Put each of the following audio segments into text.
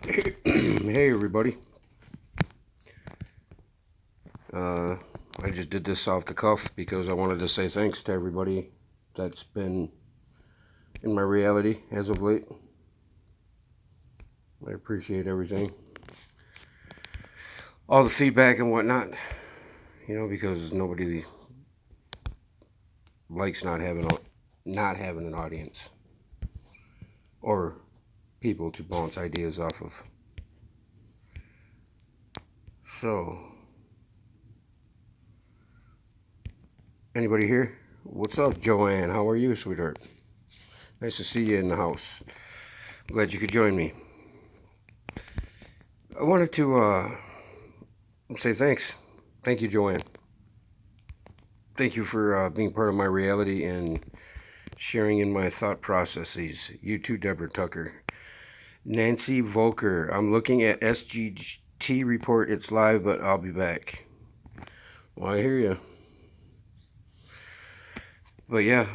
Hey everybody. I just did this off the cuff because I wanted to say thanks to everybody that's been in my reality as of late. I appreciate everything. All the feedback and whatnot, because nobody likes not having an audience or people to bounce ideas off of. So, anybody here? What's up, Joanne? How are you, sweetheart? Nice to see you in the house. I'm glad you could join me. I wanted to say thanks. Thank you, Joanne. Thank you for being part of my reality and sharing in my thought processes. You too, Deborah Tucker. Nancy Volker. I'm looking at SGT report. It's live, but I'll be back. Well, I hear you. But yeah,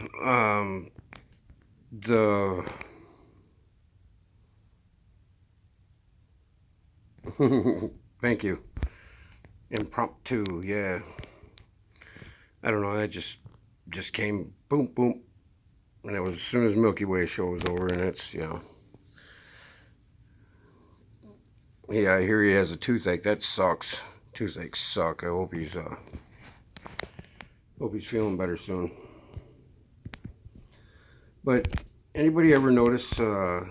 thank you. Impromptu, yeah. I don't know. That just came boom, boom, and it was as soon as Milky Way show was over, and it's Yeah, I hear he has a toothache. That sucks. Toothaches suck. I hope he's feeling better soon. But anybody ever notice in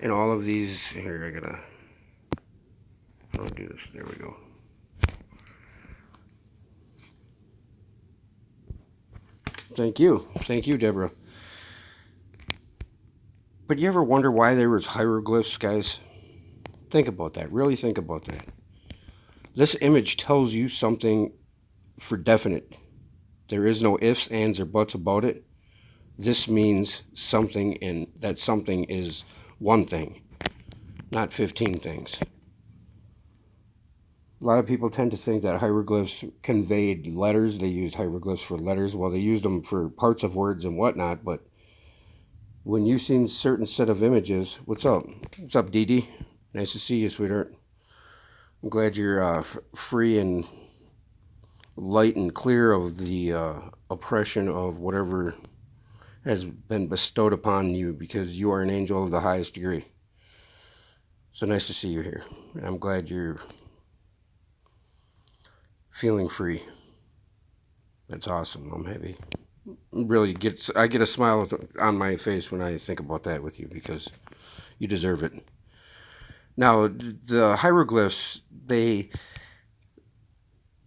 all of these? Here, I'll do this. There we go. Thank you, Deborah. But you ever wonder why there was hieroglyphs, guys? Think about that. Really think about that. This image tells you something for definite. There is no ifs, ands, or buts about it. This means something, and that something is one thing, not 15 things. A lot of people tend to think that hieroglyphs conveyed letters. They used hieroglyphs for letters. Well, they used them for parts of words and whatnot, but when you've seen certain set of images, what's up? What's up, Dee Dee? Nice to see you, sweetheart. I'm glad you're free and light and clear of the oppression of whatever has been bestowed upon you, because you are an angel of the highest degree. So nice to see you here. I'm glad you're feeling free. That's awesome. I'm happy. Really I get a smile on my face when I think about that with you, because you deserve it. Now, the hieroglyphs, they're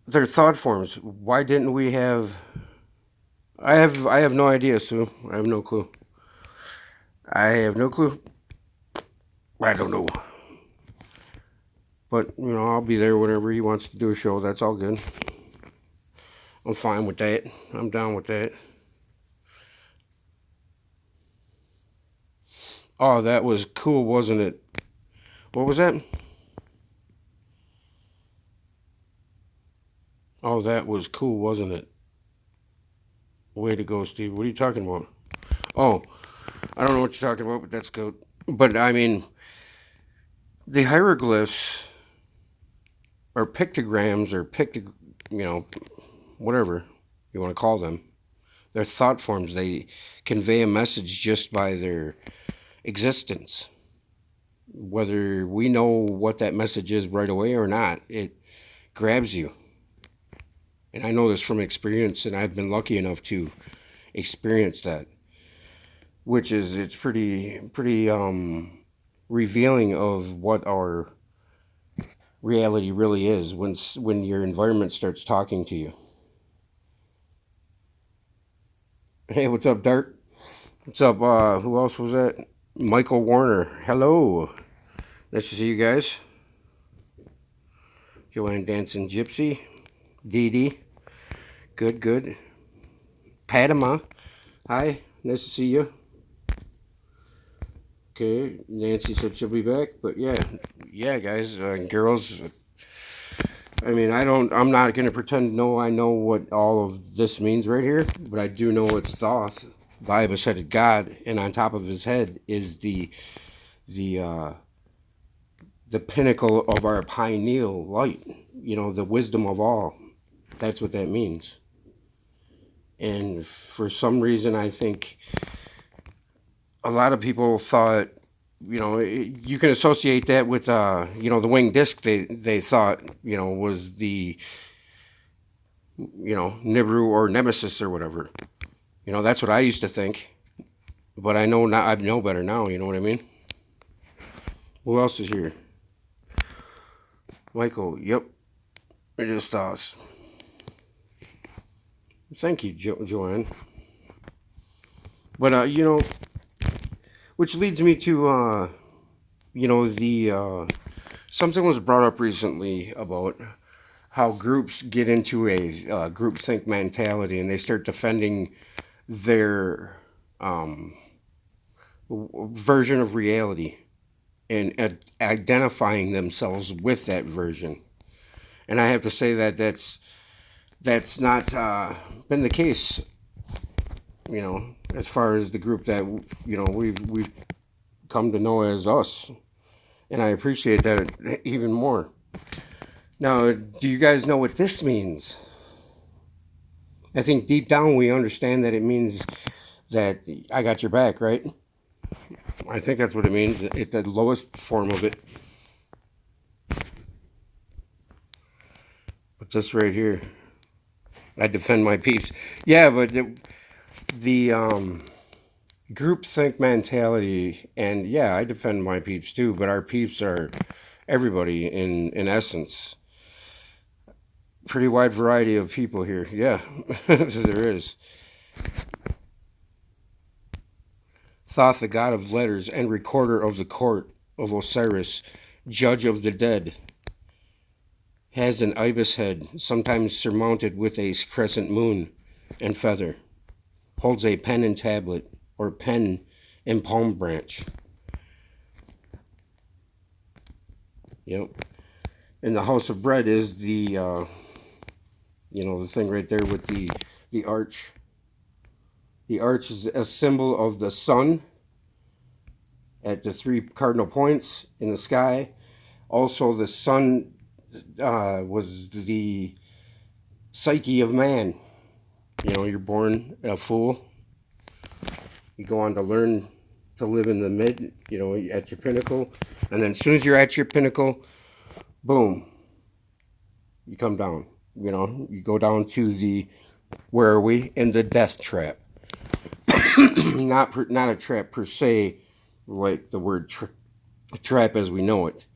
thought forms. Why didn't we have... I have no idea, Sue. I have no clue. I don't know. But, I'll be there whenever he wants to do a show. That's all good. I'm fine with that. I'm down with that. Oh, that was cool, wasn't it? What was that? Oh, that was cool, wasn't it? Way to go, Steve. What are you talking about? Oh, I don't know what you're talking about, but that's good. But, I mean, the hieroglyphs or pictograms or whatever you want to call them. They're thought forms. They convey a message just by their existence. Whether we know what that message is right away or not, it grabs you. And I know this from experience, and I've been lucky enough to experience that, which is, it's pretty revealing of what our reality really is when your environment starts talking to you. Hey, what's up, Dart? What's up? Who else was that? Michael Warner. Hello. Nice to see you guys. Joanne Dancing Gypsy. Dee Dee. Good. Padma. Hi. Nice to see you. Okay. Nancy said she'll be back. But yeah, guys, girls. I mean, I'm not going to pretend I know what all of this means right here, but I do know it's Thoth, the ibis-headed god, and on top of his head is the the pinnacle of our pineal light, the wisdom of all. That's what that means. And for some reason, I think a lot of people thought, you can associate that with, the winged disc. They thought, was the, Nibiru or Nemesis or whatever. That's what I used to think. But I know now. I know better now. You know what I mean? Who else is here? Michael. Yep. It is us. Thank you, Joanne. But which leads me to something was brought up recently about how groups get into a groupthink mentality and they start defending their version of reality and identifying themselves with that version. And I have to say that that's not been the case, as far as the group that we've come to know as us, and I appreciate that even more. Now, do you guys know what this means? I think deep down we understand that it means that I got your back, right? I think that's what it means, at the lowest form of it. But this right here, I defend my peeps. Yeah, but the groupthink mentality, and yeah, I defend my peeps too, but our peeps are everybody in essence. Pretty wide variety of people here. Yeah, there is. Thoth, the god of letters and recorder of the court of Osiris, judge of the dead, has an ibis head, sometimes surmounted with a crescent moon and feather, holds a pen and tablet, or pen and palm branch. Yep. And the house of bread is the, the thing right there with the arch. The arch is a symbol of the sun at the 3 cardinal points in the sky. Also, the sun was the psyche of man. You're born a fool. You go on to learn to live in the mid, at your pinnacle. And then as soon as you're at your pinnacle, boom, you come down. You go down to where are we? In the death trap. Not a trap per se, like the word trap as we know it.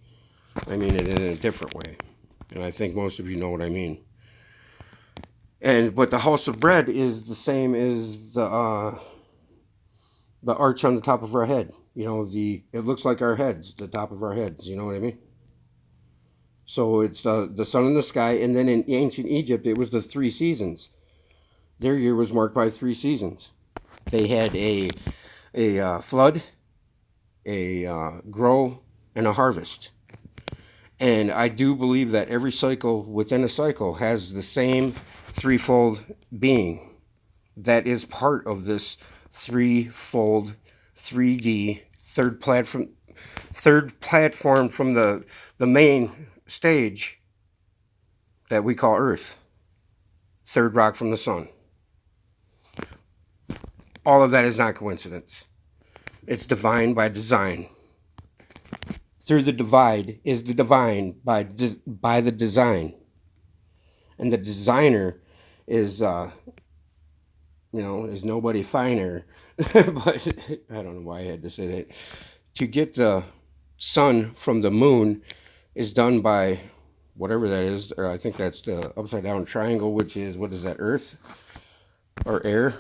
I mean it in a different way. And I think most of you know what I mean. But the house of bread is the same as the arch on the top of our head. It looks like our heads, the top of our heads. You know what I mean? So it's the sun in the sky, and then in ancient Egypt, it was the 3 seasons. Their year was marked by 3 seasons. They had a flood, a grow, and a harvest. And I do believe that every cycle within a cycle has the same threefold being that is part of this threefold 3D third platform from the main stage that we call Earth. Third rock from the sun. All of that is not coincidence. It's divine by design. Through the divide is the divine by the design. And the designer is, is nobody finer. But I don't know why I had to say that. To get the sun from the moon is done by whatever that is. Or I think that's the upside down triangle, which is, what is that, Earth or air?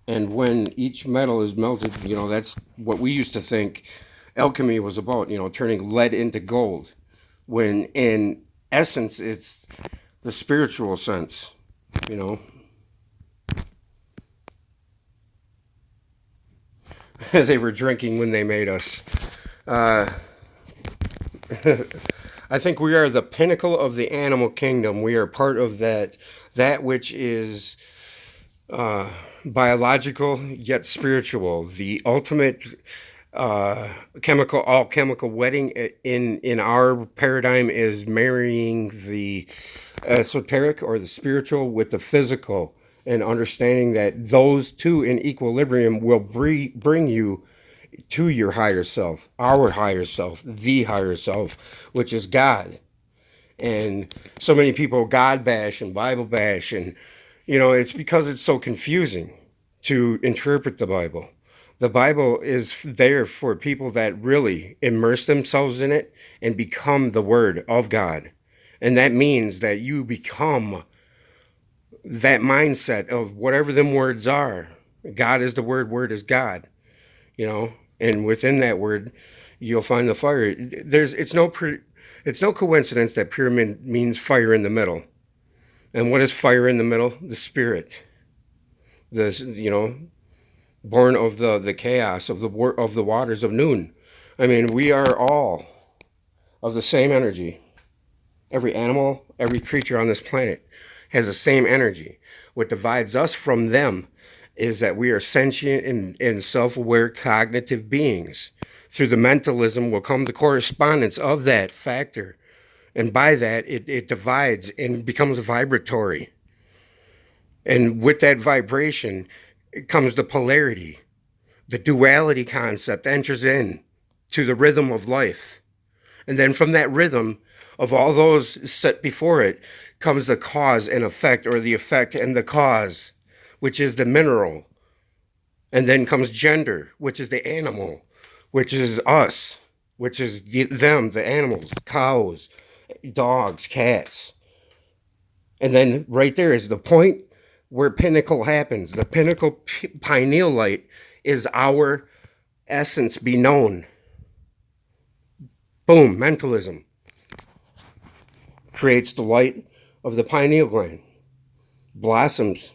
And when each metal is melted, that's what we used to think alchemy was about, turning lead into gold. When in essence, it's the spiritual sense, They were drinking when they made us. I think we are the pinnacle of the animal kingdom. We are part of that which is biological yet spiritual, the ultimate chemical wedding in our paradigm is marrying the esoteric or the spiritual with the physical, and understanding that those two in equilibrium will bring you to your higher self, our higher self, the higher self, which is God. And so many people God bash and Bible bash, and it's because it's so confusing to interpret the Bible. The Bible is there for people that really immerse themselves in it and become the Word of God. And that means that you become that mindset of whatever them words are. God is the Word, Word is God, and within that word, you'll find the fire. It's no coincidence that pyramid means fire in the middle. And what is fire in the middle? The spirit. Born of the chaos of the waters of noon. I mean, we are all of the same energy. Every animal, every creature on this planet has the same energy. What divides us from them is that we are sentient and self-aware cognitive beings. Through the mentalism will come the correspondence of that factor. And by that, it divides and becomes vibratory. And with that vibration comes the polarity. The duality concept enters in to the rhythm of life. And then from that rhythm of all those set before it comes the cause and effect, or the effect and the cause, which is the mineral. And then comes gender, which is the animal, which is us, which is them, the animals, cows, dogs, cats. And then right there is the point where pinnacle happens. The pinnacle pineal light is our essence be known. Boom, mentalism creates the light of the pineal gland, blossoms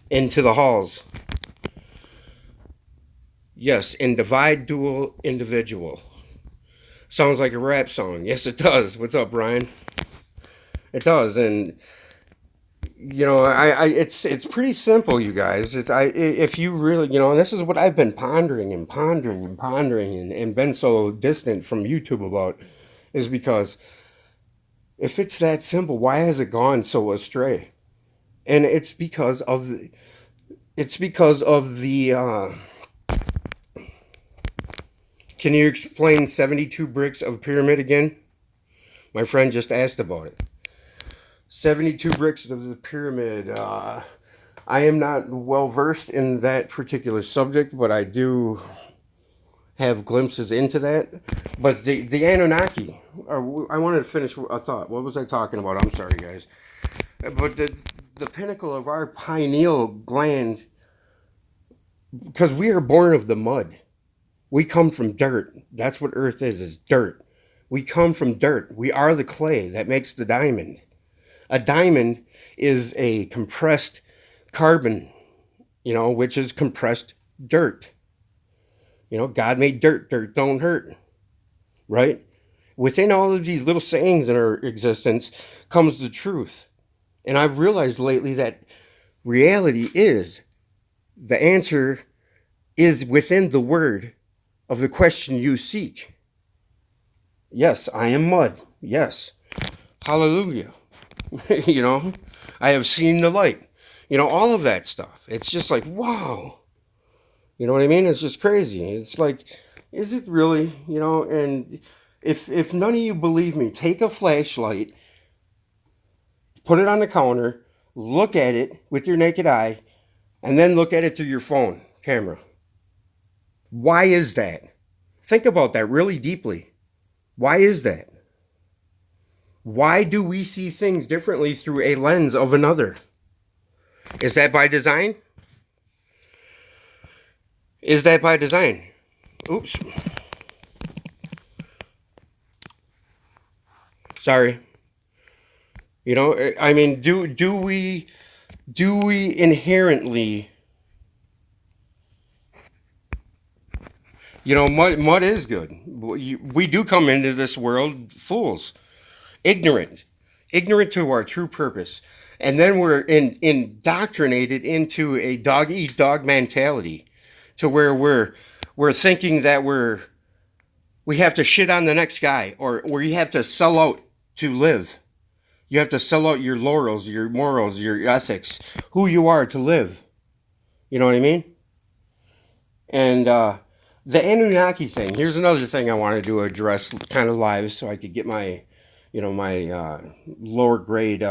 into the halls. Yes, in divide, dual, individual. Sounds like a rap song. Yes, it does. What's up, Brian? It does, and it's pretty simple, you guys. If you really, and this is what I've been pondering and been so distant from YouTube about, is because if it's that simple, why has it gone so astray? And it's because of the. Can you explain 72 bricks of pyramid again? My friend just asked about it. 72 bricks of the pyramid. I am not well versed in that particular subject, but I do have glimpses into that. But the Anunnaki, I wanted to finish a thought. What was I talking about? I'm sorry, guys. But the pinnacle of our pineal gland, because we are born of the mud. We come from dirt. That's what Earth is dirt. We come from dirt. We are the clay that makes the diamond. A diamond is a compressed carbon, which is compressed dirt. God made dirt. Dirt don't hurt, right? Within all of these little sayings in our existence comes the truth. And I've realized lately that reality is, the answer is within the word of the question you seek. Yes, I am mud. Yes. Hallelujah. I have seen the light. All of that stuff. It's just like, wow. You know what I mean? It's just crazy. It's like, is it really? And if none of you believe me, take a flashlight, put it on the counter, look at it with your naked eye, and then look at it through your phone camera. Why is that? Think about that really deeply. Why is that? Why do we see things differently through a lens of another? Is that by design? Is that by design? Oops. Sorry. I mean, do we inherently, mud is good. We do come into this world fools, ignorant to our true purpose. And then we're indoctrinated into a dog-eat-dog mentality, to where we're thinking that we have to shit on the next guy, or we have to sell out to live. You have to sell out your laurels, your morals, your ethics, who you are to live. You know what I mean? And the Anunnaki thing, here's another thing I wanted to address kind of live so I could get my, my lower grade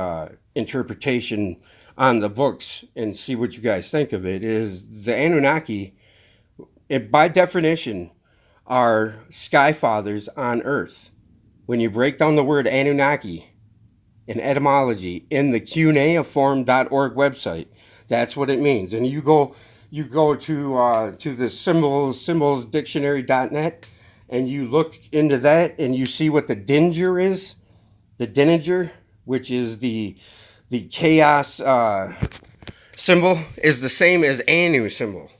interpretation on the books and see what you guys think of it, is the Anunnaki, by definition, are sky fathers on Earth. When you break down the word Anunnaki in etymology in the cuneiform.org website, that's what it means. And you go to the symbolsdictionary.net and you look into that and you see what the Dinger is. The Dinger, which is the chaos symbol, is the same as Anu symbol.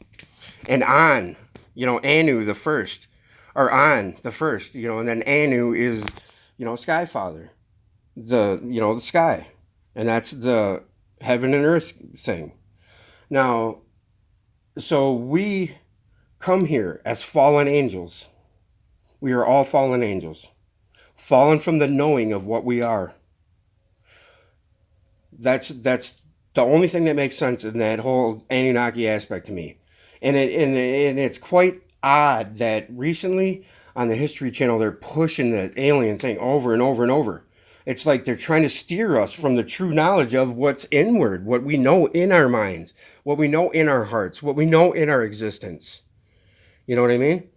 And An, Anu the first, or An the first, and then Anu is, sky father, the sky, and that's the heaven and earth thing. Now, so we come here as fallen angels. We are all fallen angels, fallen from the knowing of what we are. That's the only thing that makes sense in that whole Anunnaki aspect to me. And it's quite odd that recently on the History Channel they're pushing the alien thing over and over and over. It's like they're trying to steer us from the true knowledge of what's inward, what we know in our minds, what we know in our hearts, what we know in our existence. You know what I mean?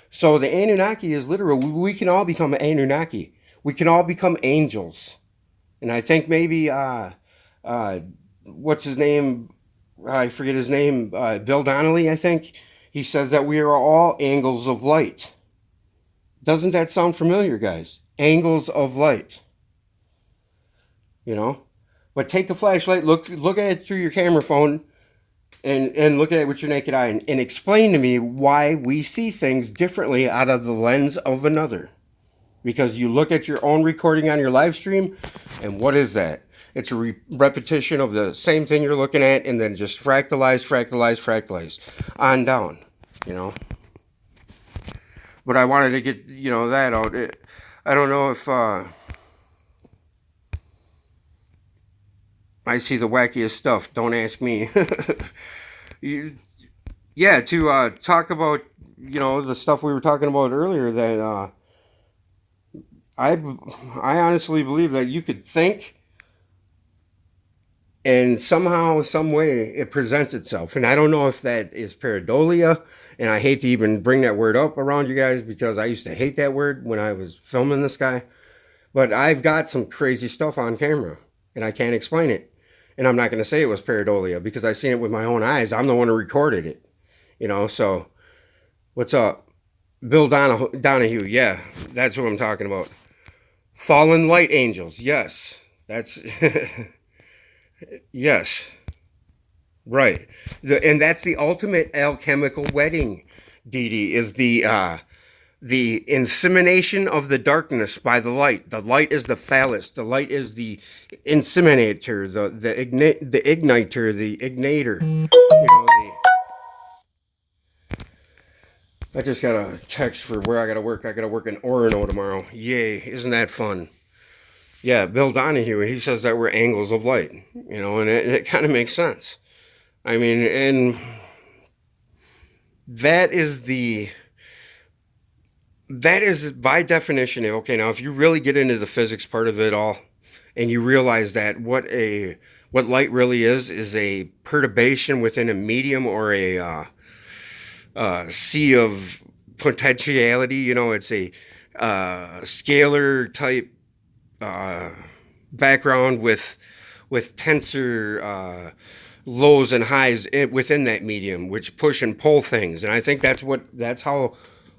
So the Anunnaki is literal. We can all become Anunnaki. We can all become angels. And I think maybe, what's his name? I forget his name. Bill Donnelly, I think. He says that we are all angles of light. Doesn't that sound familiar, guys? Angles of light. But take a flashlight, look at it through your camera phone, and look at it with your naked eye, and explain to me why we see things differently out of the lens of another. Because you look at your own recording on your live stream, and what is that? It's a repetition of the same thing you're looking at, and then just fractalize on down, But I wanted to get, that out. I don't know if I see the wackiest stuff. Don't ask me. To talk about, the stuff we were talking about earlier, that I honestly believe that you could think and somehow, some way, it presents itself. And I don't know if that is pareidolia, and I hate to even bring that word up around you guys because I used to hate that word when I was filming this guy. But I've got some crazy stuff on camera, and I can't explain it. And I'm not going to say it was pareidolia because I've seen it with my own eyes. I'm the one who recorded it, so what's up? Bill Donahue, yeah, that's what I'm talking about. Fallen light angels, yes, that's... Yes, right. And that's the ultimate alchemical wedding, Dee, is the insemination of the darkness by the light. The light is the phallus. The light is the inseminator, the igniter, the ignator. I just got a text for where I got to work. I got to work in Orono tomorrow. Yay, isn't that fun? Yeah, Bill Donahue, he says that we're angles of light, and it kind of makes sense. I mean, and that is by definition, okay, now if you really get into the physics part of it all, and you realize that what light really is a perturbation within a medium or a sea of potentiality, it's a scalar type background with tensor lows and highs within that medium, which push and pull things. And I think that's how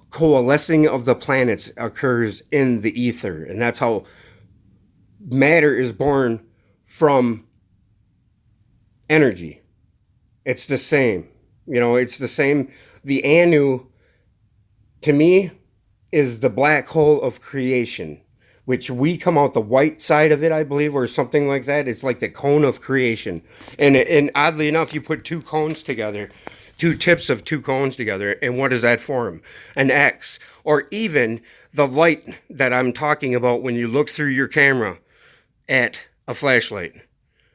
coalescing of the planets occurs in the ether, and that's how matter is born from energy. It's the same, it's the same. The Anu, to me, is the black hole of creation, which we come out the white side of it, I believe, or something like that. It's like the cone of creation. And oddly enough, you put two cones together, two tips of two cones together, and what does that form? An X. Or even the light that I'm talking about when you look through your camera at a flashlight.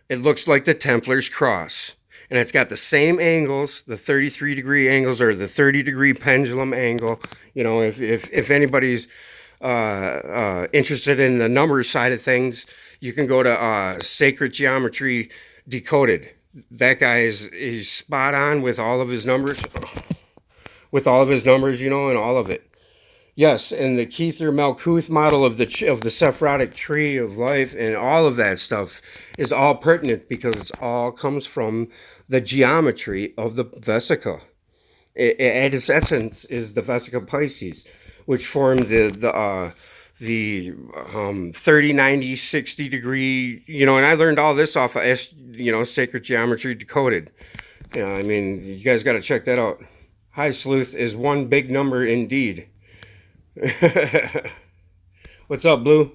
It looks like the Templar's cross. And it's got the same angles, the 33-degree angles, or the 30-degree pendulum angle. You know, if anybody's interested in the numbers side of things, you can go to Sacred Geometry Decoded. That guy is spot on with all of his numbers. You know, and all of it. Yes, and the Kether Malkuth model of the Sephirotic tree of life and all of that stuff is all pertinent because it all comes from the geometry of the vesica. At its essence is the vesica Pisces, which formed the 30, 90, 60 degree, you know, and I learned all this off of, Sacred Geometry Decoded. Yeah, I mean, you guys got to check that out. High Sleuth is one big number indeed. What's up, Blue?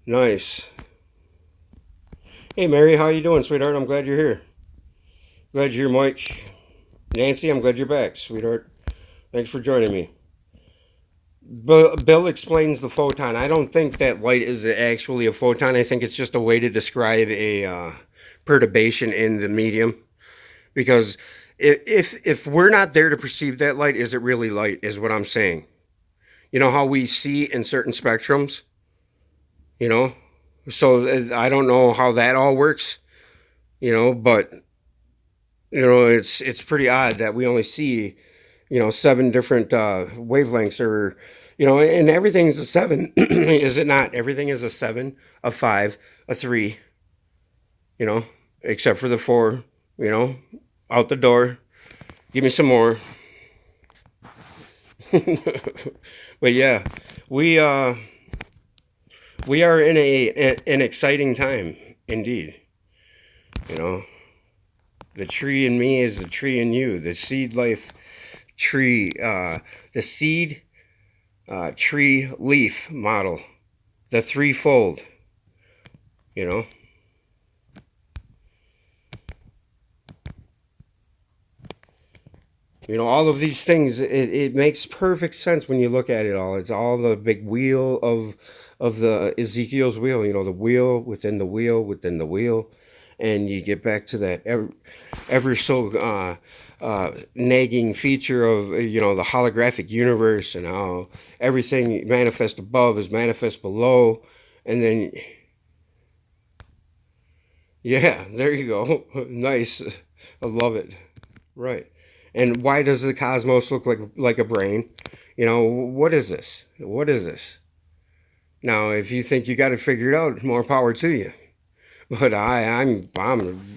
Nice. Hey, Mary, how you doing, sweetheart? I'm glad you're here. Glad you're here, Mike. Nancy, I'm glad you're back, sweetheart. Thanks for joining me. Bill explains the photon. I don't think that light is actually a photon. I think it's just a way to describe a perturbation in the medium. Because if we're not there to perceive that light, is it really light, is what I'm saying. You know how we see in certain spectrums? You know? So I don't know how that all works, you know, but, you know, it's pretty odd that we only see, you know, 7 different wavelengths or, you know, and everything's a 7, is it not? Everything is a 7, a 5, a 3, you know, except for the 4, you know, out the door. Give me some more. But yeah, we are in an exciting time indeed. You know, the tree in me is the tree in you. The seed life tree, the seed tree leaf model, the threefold. You know. You know, all of these things, it makes perfect sense when you look at it all. It's all the big wheel of the Ezekiel's wheel, you know, the wheel within the wheel within the wheel. And you get back to that ever so nagging feature of, you know, the holographic universe and how everything manifest above is manifest below. And then, yeah, there you go. Nice. I love it. Right. And why does the cosmos look like a brain? You know, what is this? What is this? Now, if you think you got it figured out, more power to you. But I'm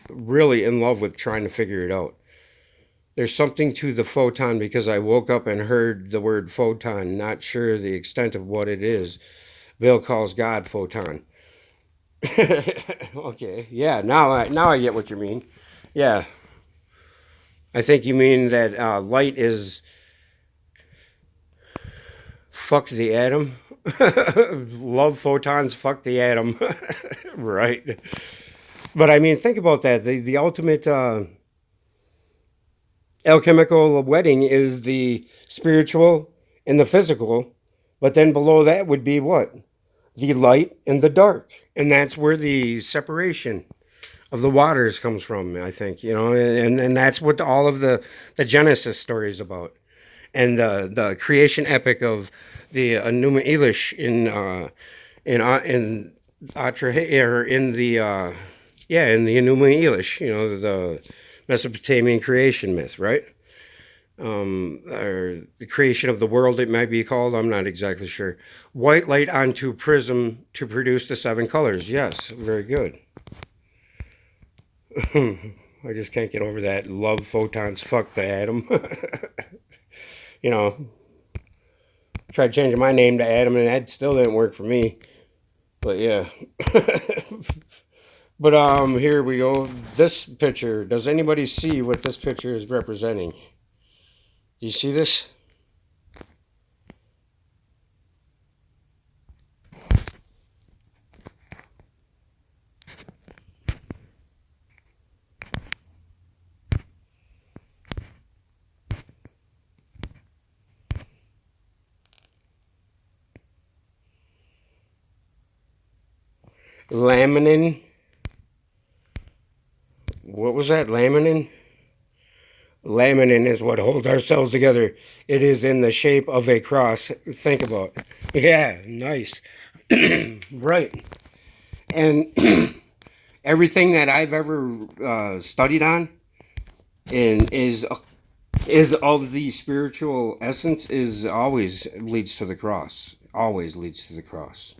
really in love with trying to figure it out. There's something to the photon because I woke up and heard the word photon, not sure the extent of what it is. Bill calls God photon. Okay, yeah, now I get what you mean. Yeah. I think you mean that light is fuck the atom. Love photons, fuck the atom. Right. But I mean, think about that. The ultimate alchemical wedding is the spiritual and the physical. But then below that would be what? The light and the dark. And that's where the separation of the waters comes from, I think, you know, and that's what all of the Genesis story is about, and the creation epic of the Enuma Elish in the Enuma Elish, you know, the Mesopotamian creation myth, right? Or the creation of the world, it might be called. I'm not exactly sure. White light onto prism to produce the 7 colors. Yes, very good. I just can't get over that. Love photons, fuck the atom. You know, tried changing my name to Adam and that still didn't work for me. But yeah. But here we go. This picture, does anybody see what this picture is representing? Do you see this? laminin. What was that? Laminin? Laminin is what holds our cells together. It is in the shape of a cross. Think about it. Yeah, nice. Right. And everything that I've ever studied on and is of the spiritual essence is always leads to the cross. Always leads to the cross.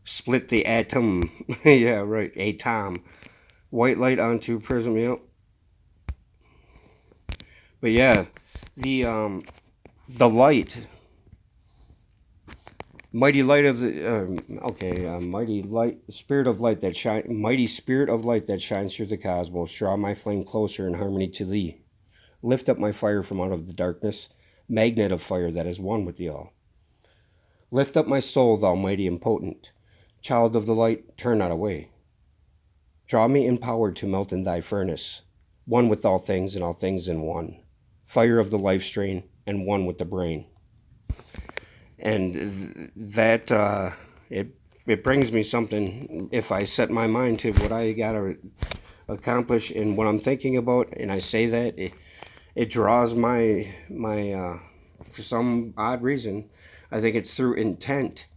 Split the atom. Yeah, right. Atom. White light onto prism. Yep. But yeah, the light, mighty light of the mighty light, spirit of light that shine, mighty spirit of light that shines through the cosmos. Draw my flame closer in harmony to thee. Lift up my fire from out of the darkness, magnet of fire that is one with thee all. Lift up my soul, thou mighty and potent. Child of the light, turn not away. Draw me empowered to melt in thy furnace, one with all things and all things in one. Fire of the life strain and one with the brain. And that it brings me something if I set my mind to what I gotta accomplish and what I'm thinking about, and I say that it draws my for some odd reason, I think it's through intent.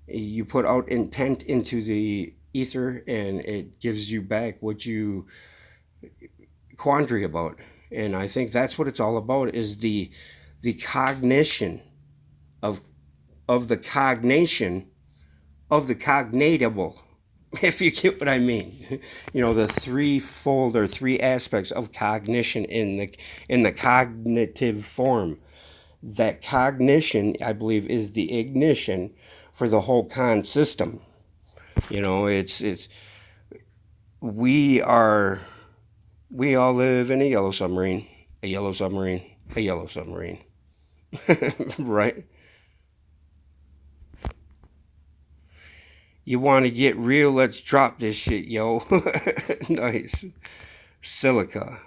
You put out intent into the ether and it gives you back what you quandary about. And I think that's what it's all about, is the cognition of the cognation of the cognatable, if you get what I mean. You know, the threefold or three aspects of cognition in the cognitive form. That cognition, I believe, is the ignition for the whole con system. You know, we all live in a yellow submarine, a yellow submarine, a yellow submarine. Right? You want to get real? Let's drop this shit, yo. Nice. Silica.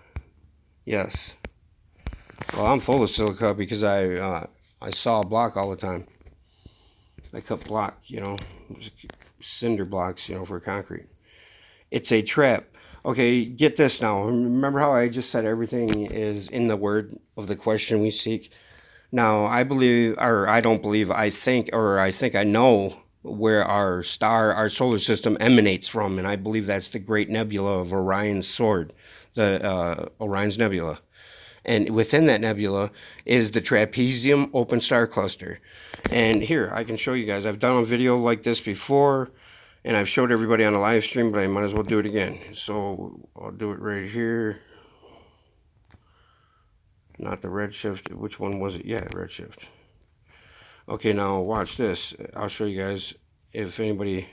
Yes. Well, I'm full of silica because I saw block all the time. I cut block, you know, cinder blocks, you know, for concrete. It's a trap. Okay, get this now. Remember how I just said everything is in the word of the question we seek? Now, I believe, or I don't believe, I think I know where our solar system emanates from, and I believe that's the Great Nebula of Orion's Sword, the Orion's Nebula. And within that nebula is the trapezium open star cluster. And here, I can show you guys. I've done a video like this before, and I've showed everybody on a live stream, but I might as well do it again. So I'll do it right here. Not the redshift. Which one was it? Yeah, redshift. Okay, now watch this. I'll show you guys if anybody...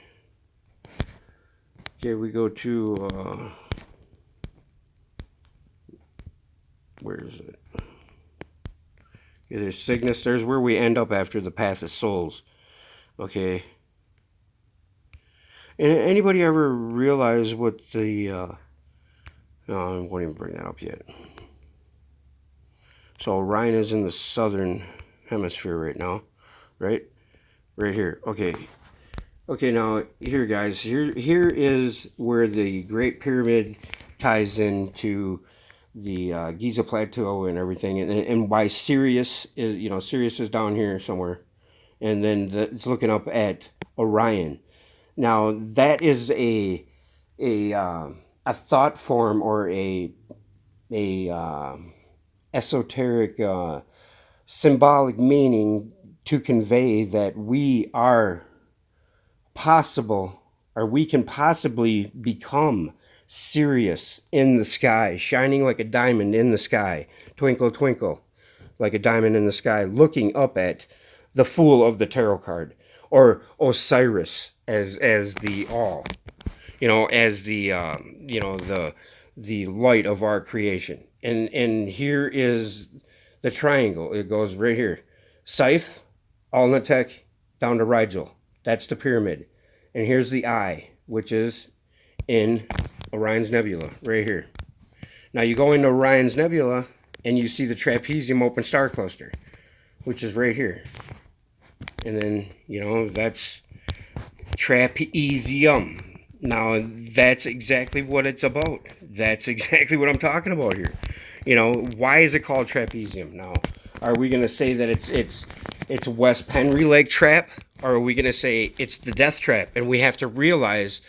Okay, we go to... where is it? Okay, there's Cygnus. There's where we end up after the Path of Souls. Okay. And anybody ever realize what the... no, I won't even bring that up yet. So Orion is in the southern hemisphere right now. Right? Right here. Okay. Okay, now, here, guys. Here is where the Great Pyramid ties into the Giza Plateau and everything, and why Sirius is, you know, Sirius is down here somewhere, and then it's looking up at Orion. Now that is a thought form or a esoteric symbolic meaning to convey that we are possible, or we can possibly become Sirius in the sky, shining like a diamond in the sky, twinkle twinkle like a diamond in the sky, looking up at the Fool of the tarot card, or Osiris as the all, you know, as the you know, the light of our creation. And here is the triangle. It goes right here, Scythe, Alnitek, down to Rigel. That's the pyramid. And here's the eye, which is in Orion's Nebula, right here. Now you go into Orion's Nebula and you see the trapezium open star cluster, which is right here. And then, you know, that's trapezium. Now, that's exactly what it's about. That's exactly what I'm talking about here. You know, why is it called trapezium? Now, are we going to say that it's Wes Penry leg trap, or are we going to say it's the death trap? And we have to realize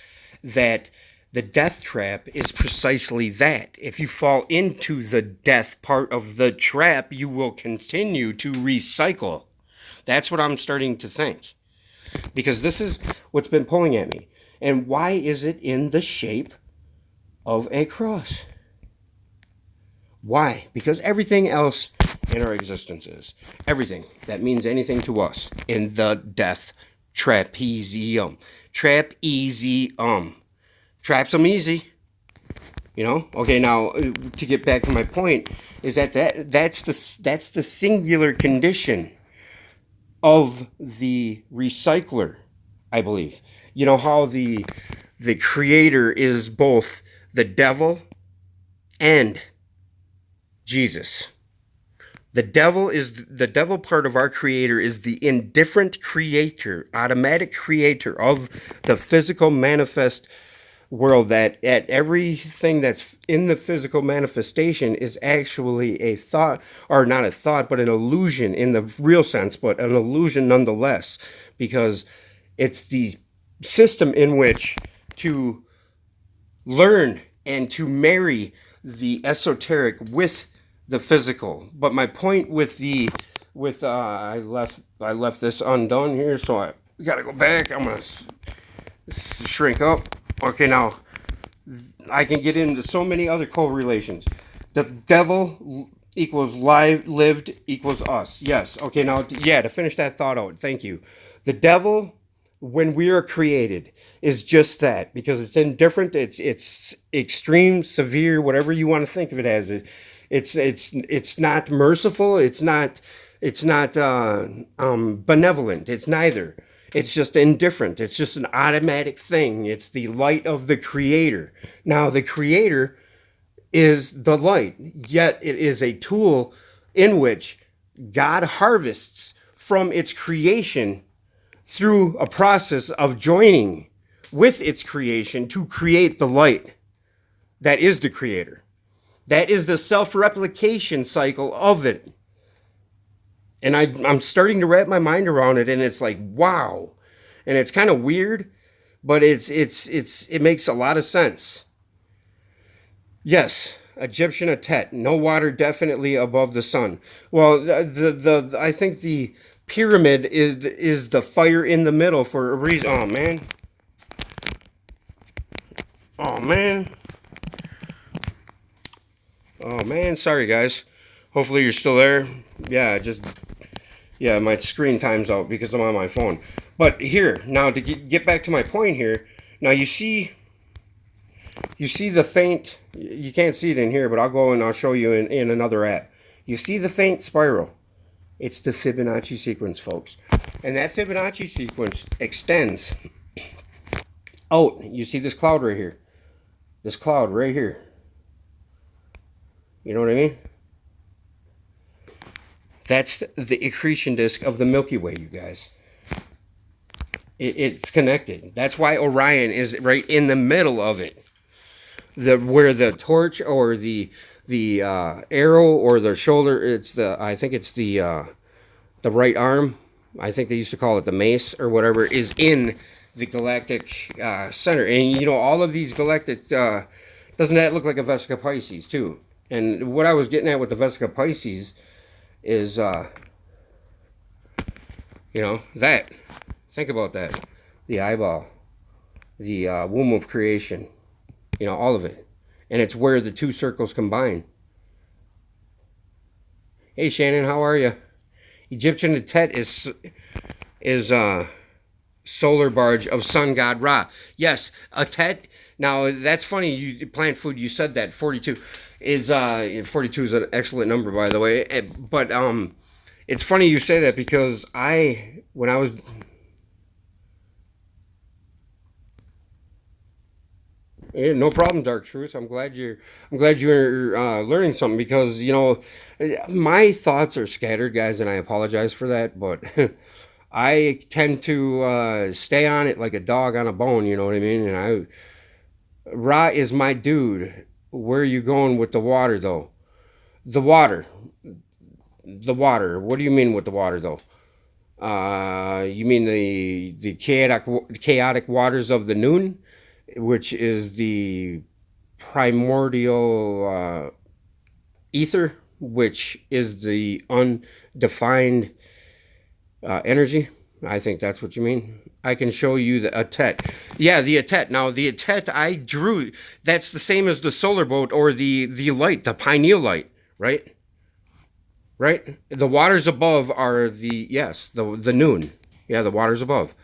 that the death trap is precisely that. If you fall into the death part of the trap, you will continue to recycle. That's what I'm starting to think. Because this is what's been pulling at me. And why is it in the shape of a cross? Why? Because everything else in our existence is. Everything that means anything to us in the death trapezium. Trapezium. Traps them easy. You know? Okay, now to get back to my point, is that's the singular condition of the recycler, I believe. You know how the creator is both the devil and Jesus. The devil part of our creator is the indifferent creator, automatic creator of the physical manifest world, that at everything that's in the physical manifestation is actually a thought, or not a thought, but an illusion in the real sense, but an illusion nonetheless, because it's the system in which to learn and to marry the esoteric with the physical. But my point with I left this undone here, so I gotta go back. I'm gonna shrink up. Okay, now I can get into so many other correlations. The devil equals lived equals us. Yes. Okay, now, yeah, to finish that thought out, thank you. The devil, when we are created, is just that, because it's indifferent, it's extreme, severe, whatever you want to think of it as. It's not merciful, it's not benevolent, it's neither. It's just indifferent. It's just an automatic thing. It's the light of the creator. Now, the creator is the light, yet it is a tool in which God harvests from its creation through a process of joining with its creation to create the light that is the creator. That is the self-replication cycle of it. And I'm starting to wrap my mind around it, and it's like, wow. And it's kind of weird, but it makes a lot of sense. Yes, Egyptian Atet, no water definitely above the sun. Well, I think the pyramid is the fire in the middle for a reason. Oh man. Oh man. Oh man, sorry guys. Hopefully you're still there. Yeah, my screen time's out because I'm on my phone. But here, now to get back to my point here, now you see the faint, you can't see it in here, but I'll go and I'll show you in another app. You see the faint spiral. It's the Fibonacci sequence, folks. And that Fibonacci sequence extends out. You see this cloud right here. This cloud right here. You know what I mean? That's the accretion disk of the Milky Way, you guys. It's connected. That's why Orion is right in the middle of it. Where the torch or the arrow or the shoulder, I think it's the right arm. I think they used to call it the mace or whatever, is in the galactic center. And you know, all of these galactic, doesn't that look like a Vesica Pisces too? And what I was getting at with the Vesica Pisces is, you know, that. Think about that. The eyeball. The womb of creation. You know, all of it. And it's where the two circles combine. Hey, Shannon, how are you? Egyptian Atet is solar barge of sun god Ra. Yes, Atet. Now, that's funny. You plant food, you said that. 42 is 42 is an excellent number, by the way. But it's funny you say that, because when I was... Yeah, no problem, Dark Truth. I'm glad you're learning something, because, you know, my thoughts are scattered, guys, and I apologize for that. But I tend to stay on it like a dog on a bone, you know what I mean? And Ra is my dude. Where are you going with the water, though? The water. The water. What do you mean with the water, though? You mean the chaotic waters of the noon, which is the primordial ether, which is the undefined energy. I think that's what you mean. I can show you the Atet. Yeah, the Atet. Now, the Atet I drew, that's the same as the solar boat or the light, the pineal light, right? Right? The waters above are the noon. Yeah, the waters above.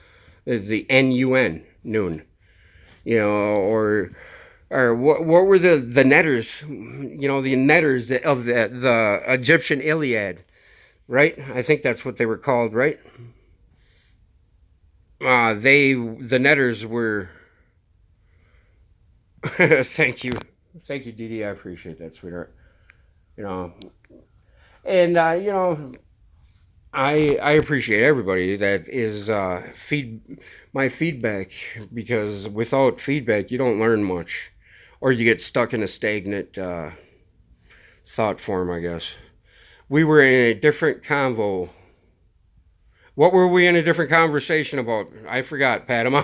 The NUN, noon. You know, or what were the netters? You know, the netters of the Egyptian Iliad, right? I think that's what they were called, right? The netters were. Thank you, Dee Dee. I appreciate that, sweetheart. You know, and you know, I appreciate everybody that is my feedback, because without feedback you don't learn much, or you get stuck in a stagnant thought form, I guess. We were in a different convo. What were we in a different conversation about? I forgot, Padma.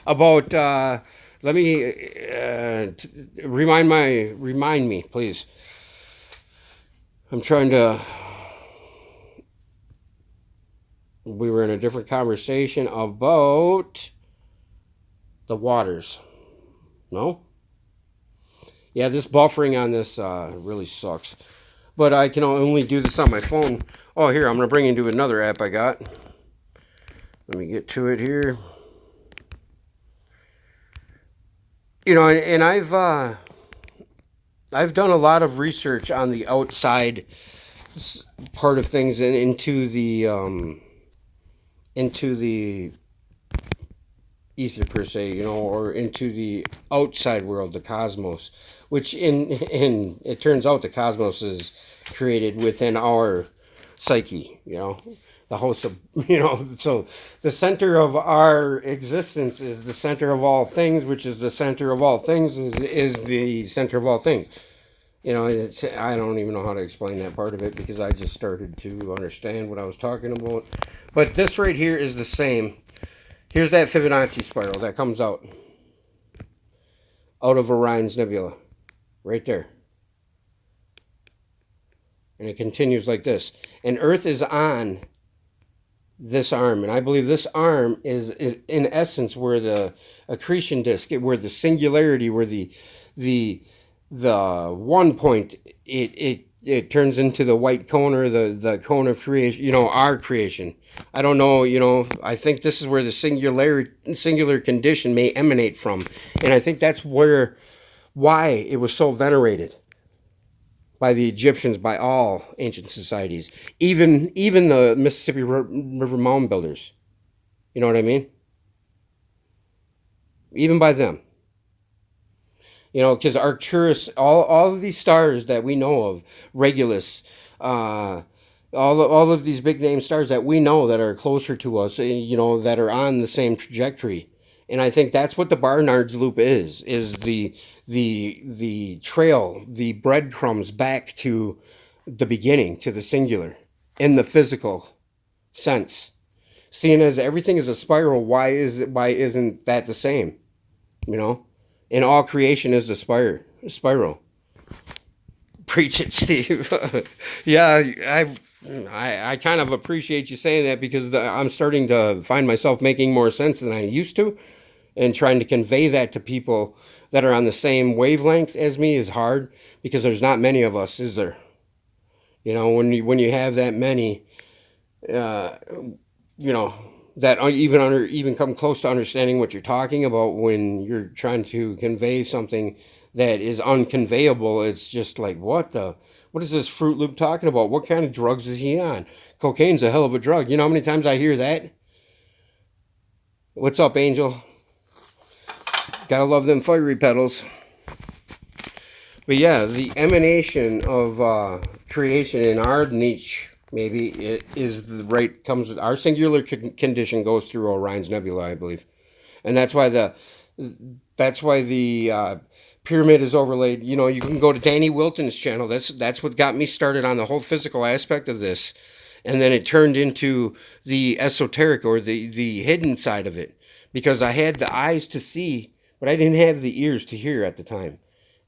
About let me remind me, please. I'm trying to. We were in a different conversation about the waters. No? Yeah, this buffering on this really sucks. But I can only do this on my phone. Oh, here, I'm going to bring you to another app I got. Let me get to it here. You know, and I've done a lot of research on the outside part of things and into the ether per se, you know, or into the outside world, the cosmos, which in it turns out the cosmos is created within our psyche, you know, the host of, you know, so the center of our existence is the center of all things, which is the center of all things is the center of all things. You know, I don't even know how to explain that part of it, because I just started to understand what I was talking about. But this right here is the same. Here's that Fibonacci spiral that comes out of Orion's Nebula. Right there. And it continues like this. And Earth is on this arm. And I believe this arm is in essence where the accretion disk, where the singularity, where the one point, it turns into the white cone, or the cone of creation, you know, our creation. I don't know, you know, I think this is where the singular condition may emanate from. And I think that's why it was so venerated by the Egyptians, by all ancient societies, even the Mississippi River mound builders. You know what I mean? Even by them. You know, because Arcturus, all of these stars that we know of, Regulus, all of these big name stars that we know that are closer to us, you know, that are on the same trajectory. And I think that's what the Barnard's loop is the trail, the breadcrumbs back to the beginning, to the singular, in the physical sense. Seeing as everything is a spiral, why isn't that the same? You know? And all creation is a spiral. Preach it, Steve. Yeah, I kind of appreciate you saying that, because I'm starting to find myself making more sense than I used to, and trying to convey that to people that are on the same wavelength as me is hard, because there's not many of us, is there? You know, when you have that many, you know, that even come close to understanding what you're talking about, when you're trying to convey something that is unconveyable, it's just like, what is this Fruit Loop talking about? What kind of drugs is he on? Cocaine's a hell of a drug. You know how many times I hear that? What's up, Angel? Gotta love them fiery petals. But yeah, the emanation of creation in our niche Maybe it is the right comes with our singular condition goes through Orion's Nebula, I believe, and that's why the pyramid is overlaid. You know, you can go to Danny Wilton's channel. That's what got me started on the whole physical aspect of this, and then it turned into the esoteric or the hidden side of it because I had the eyes to see, but I didn't have the ears to hear at the time.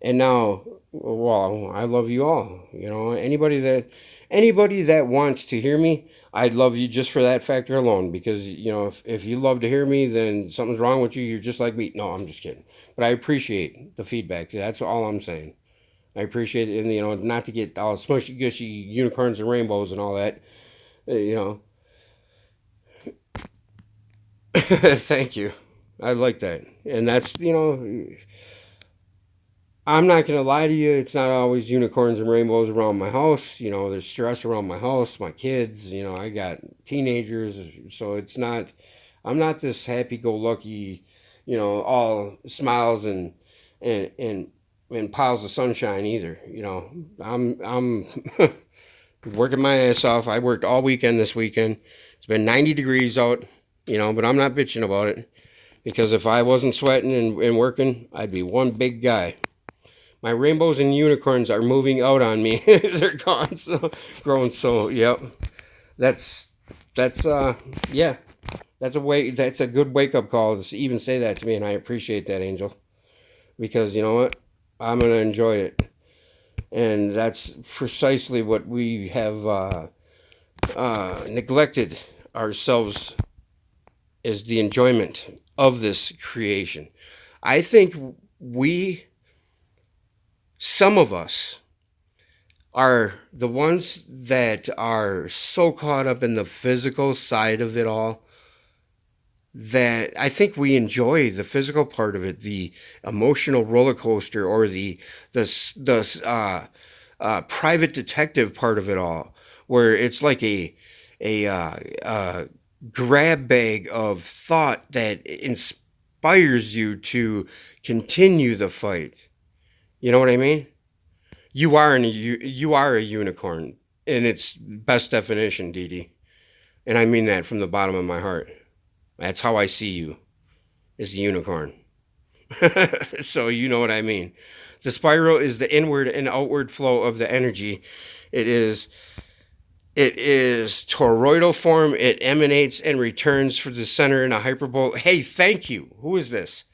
And now, well, I love you all. You know, anybody that wants to hear me, I'd love you just for that factor alone. Because you know, if you love to hear me, then something's wrong with you. You're just like me. No, I'm just kidding. But I appreciate the feedback. That's all I'm saying. I appreciate it, and you know, not to get all smushy gushy unicorns and rainbows and all that. You know, thank you. I like that, and that's you know. I'm not going to lie to you. It's not always unicorns and rainbows around my house. You know, there's stress around my house, my kids. You know, I got teenagers. So it's not, I'm not this happy go lucky, you know, all smiles and, and, and piles of sunshine either. You know, I'm working my ass off. I worked all weekend this weekend. It's been 90 degrees out, you know, but I'm not bitching about it because if I wasn't sweating and working, I'd be one big guy. My rainbows and unicorns are moving out on me. They're gone, so growing. So, yep. That's yeah. That's a good wake up call to even say that to me, and I appreciate that, Angel, because you know what, I'm gonna enjoy it, and that's precisely what we have neglected ourselves is the enjoyment of this creation. I think some of us are the ones that are so caught up in the physical side of it all that I think we enjoy the physical part of it, the emotional roller coaster, or the private detective part of it all, where it's like a grab bag of thought that inspires you to continue the fight. You know what I mean? You are a unicorn in its best definition, Dee Dee. And I mean that from the bottom of my heart. That's how I see you, as a unicorn. So you know what I mean. The spiral is the inward and outward flow of the energy. It is toroidal form. It emanates and returns for the center in a hyperbole. Hey, thank you. Who is this?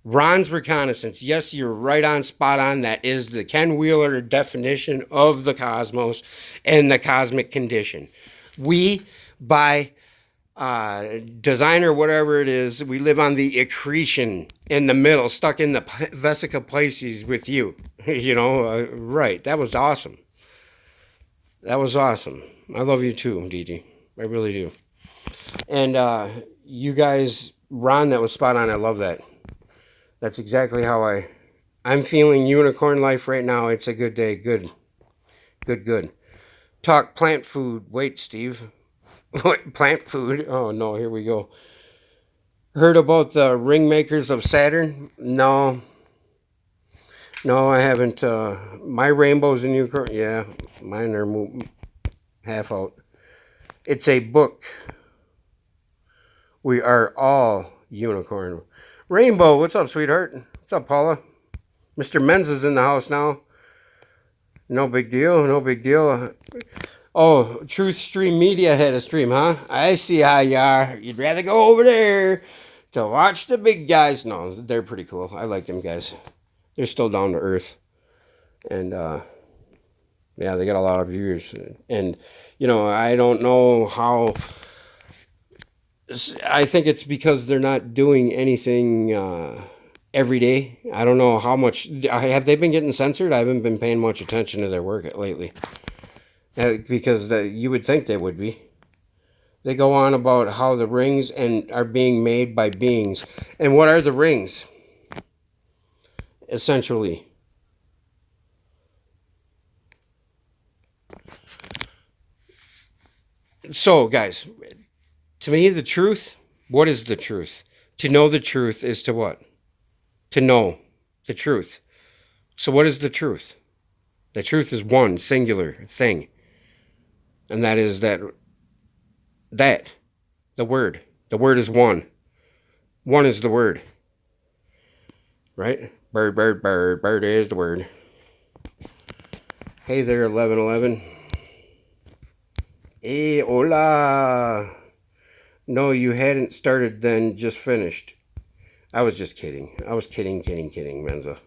Ron's Reconnaissance. Yes, you're right on, spot on. That is the Ken Wheeler definition of the cosmos and the cosmic condition. We, by design or whatever it is, we live on the accretion in the middle, stuck in the Vesica Pisces with you. You know, right. That was awesome. That was awesome. I love you too, Dee Dee. I really do. And you guys, Ron, that was spot on. I love that. That's exactly how I'm feeling unicorn life right now. It's a good day. Good. Talk plant food. Wait, Steve. Plant food? Oh, no. Here we go. Heard about the ring makers of Saturn? No. No, I haven't. My rainbows and unicorn. Yeah, mine are half out. It's a book. We are all unicorn. Rainbow, what's up, sweetheart? What's up, Paula? Mr. Menz is in the house now. No big deal, no big deal. Oh, Truth Stream Media had a stream, huh? I see how you are. You'd rather go over there to watch the big guys. No, they're pretty cool. I like them guys. They're still down to earth. And, yeah, they got a lot of viewers. And, you know, I don't know how... I think it's because they're not doing anything every day. I don't know how much. Have they been getting censored? I haven't been paying much attention to their work lately. Because you would think they would be. They go on about how the rings are being made by beings. And what are the rings? Essentially. So, guys, to me, the truth, what is the truth? To know the truth is to what? To know the truth. So what is the truth? The truth is one singular thing. And that is that the word is one. One is the word, right? Bird, bird, bird, bird is the word. Hey there, 1111. Hey, hola. No, you hadn't started then, just finished. I was just kidding. I was kidding, Menza.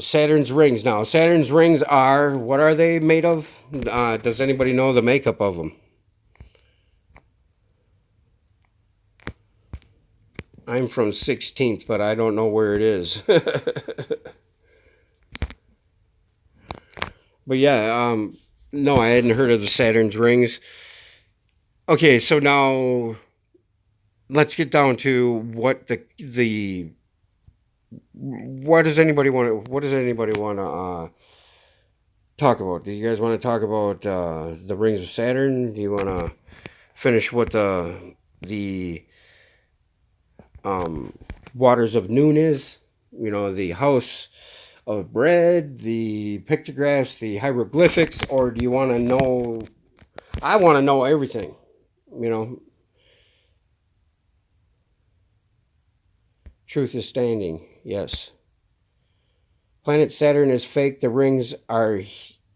Saturn's rings. Now, Saturn's rings are, what are they made of? Does anybody know the makeup of them? I'm from 16th, but I don't know where it is. But yeah, no, I hadn't heard of the Saturn's rings. Okay, so now let's get down to what what does anybody want to talk about? Do you guys want to talk about the rings of Saturn? Do you want to finish what the waters of noon is? You know, the house of bread, the pictographs, the hieroglyphics, or do you want to know? I want to know everything, you know. Truth is standing, yes. Planet Saturn is fake. The rings are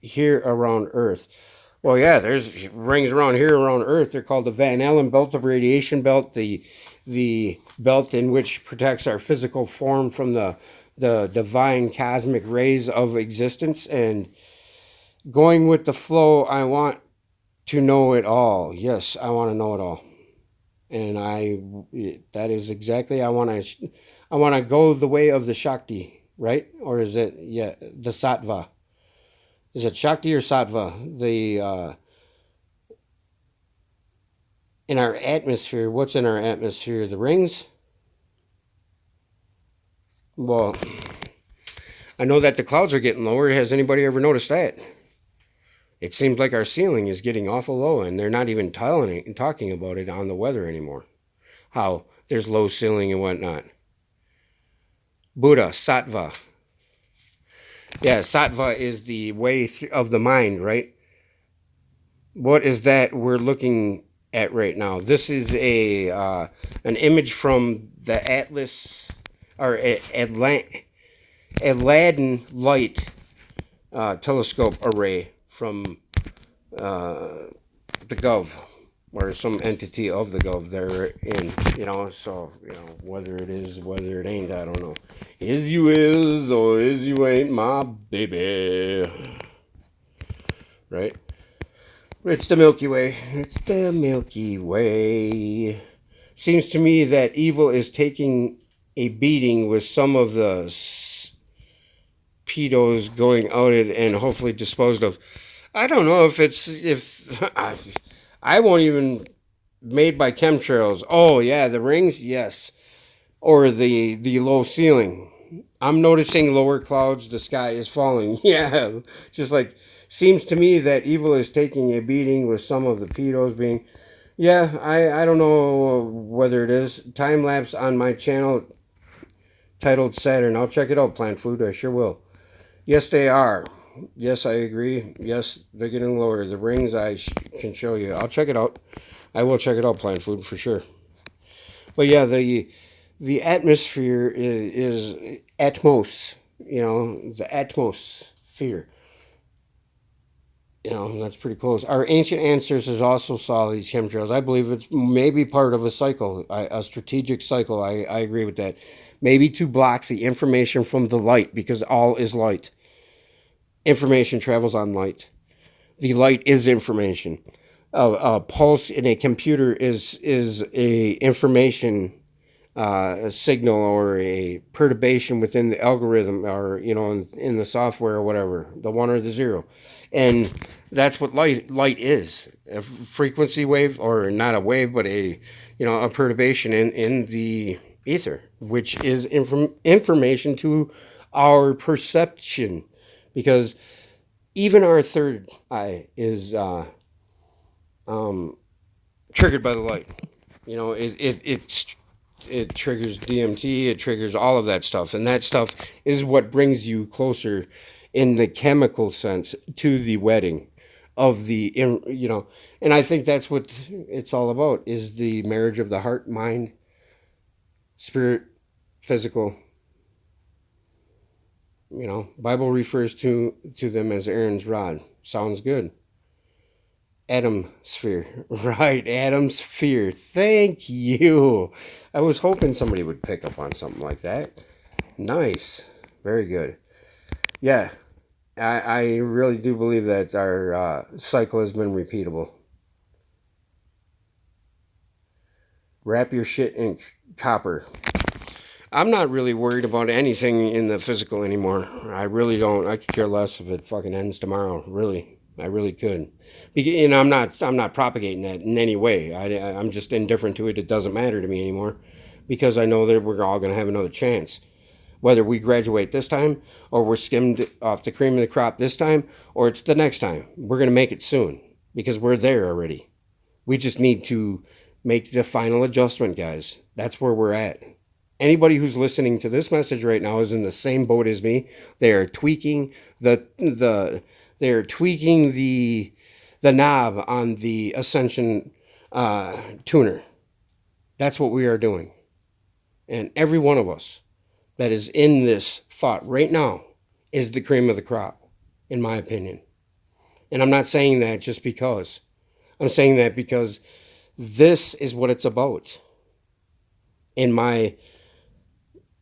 here around Earth. Well, yeah, there's rings around here around Earth. They're called the Van Allen belt, the radiation belt, the belt in which protects our physical form from the divine cosmic rays of existence. And going with the flow, I want to know it all. Yes, I want to know it all. And that is exactly, I want to go the way of the Shakti, right? Or is it, yeah, the Sattva? Is it Shakti or Sattva? In our atmosphere, what's in our atmosphere? The rings? Well, I know that the clouds are getting lower. Has anybody ever noticed that? It seems like our ceiling is getting awful low, and they're not even talking about it on the weather anymore. How there's low ceiling and whatnot. Buddha, Sattva. Yeah, Sattva is the way of the mind, right? What is that we're looking at right now? This is an image from the Atlas or Aladdin Light telescope array from the Gov, or some entity of the Gov they're in, you know. So, you know, whether it is, whether it ain't, I don't know. Is you is or is you ain't my baby, right? It's the Milky Way. It's the Milky Way. Seems to me that evil is taking a beating with some of the pedos going out and hopefully disposed of. I don't know if I won't even made by chemtrails. Oh yeah, the rings, yes, or the low ceiling. I'm noticing lower clouds. The sky is falling. Yeah, just like seems to me that evil is taking a beating with some of the pedos being. Yeah, I don't know whether it is. Time lapse on my channel titled Saturn. I'll check it out. Plant food. I sure will. Yes, they are. Yes, I agree. Yes, they're getting lower. The rings I can show you. I'll check it out. I will check it out, Plant Food, for sure. But yeah, the atmosphere is atmos. You know, the atmosphere. You know, that's pretty close. Our ancient ancestors also saw these chemtrails. I believe it's maybe part of a cycle, a strategic cycle. I agree with that. Maybe to block the information from the light, because all is light. Information travels on light. The light is information. A pulse in a computer is a information signal or a perturbation within the algorithm, or, you know, in the software or whatever, the 1 or the 0. And that's what light is. A frequency wave, or not a wave, but a perturbation in the ether, which is information to our perception, because even our third eye is triggered by the light. You know, it triggers DMT, it triggers all of that stuff, and that stuff is what brings you closer in the chemical sense to the wedding of the, you know, and I think that's what it's all about, is the marriage of the heart, mind, spirit, physical. You know, Bible refers to them as Aaron's rod. Sounds good. Atom sphere. Right, atom sphere. Thank you. I was hoping somebody would pick up on something like that. Nice. Very good. Yeah, I really do believe that our cycle has been repeatable. Wrap your shit in copper. I'm not really worried about anything in the physical anymore. I really don't. I could care less if it fucking ends tomorrow. Really, I really could. You know, I'm not propagating that in any way. I'm just indifferent to it. It doesn't matter to me anymore, because I know that we're all going to have another chance. Whether we graduate this time, or we're skimmed off the cream of the crop this time, or it's the next time, we're going to make it soon, because we're there already. We just need to make the final adjustment, guys. That's where we're at. Anybody who's listening to this message right now is in the same boat as me. They are tweaking the knob on the Ascension tuner. That's what we are doing. And every one of us that is in this thought right now is the cream of the crop, in my opinion. And I'm not saying that just because. I'm saying that because this is what it's about. In my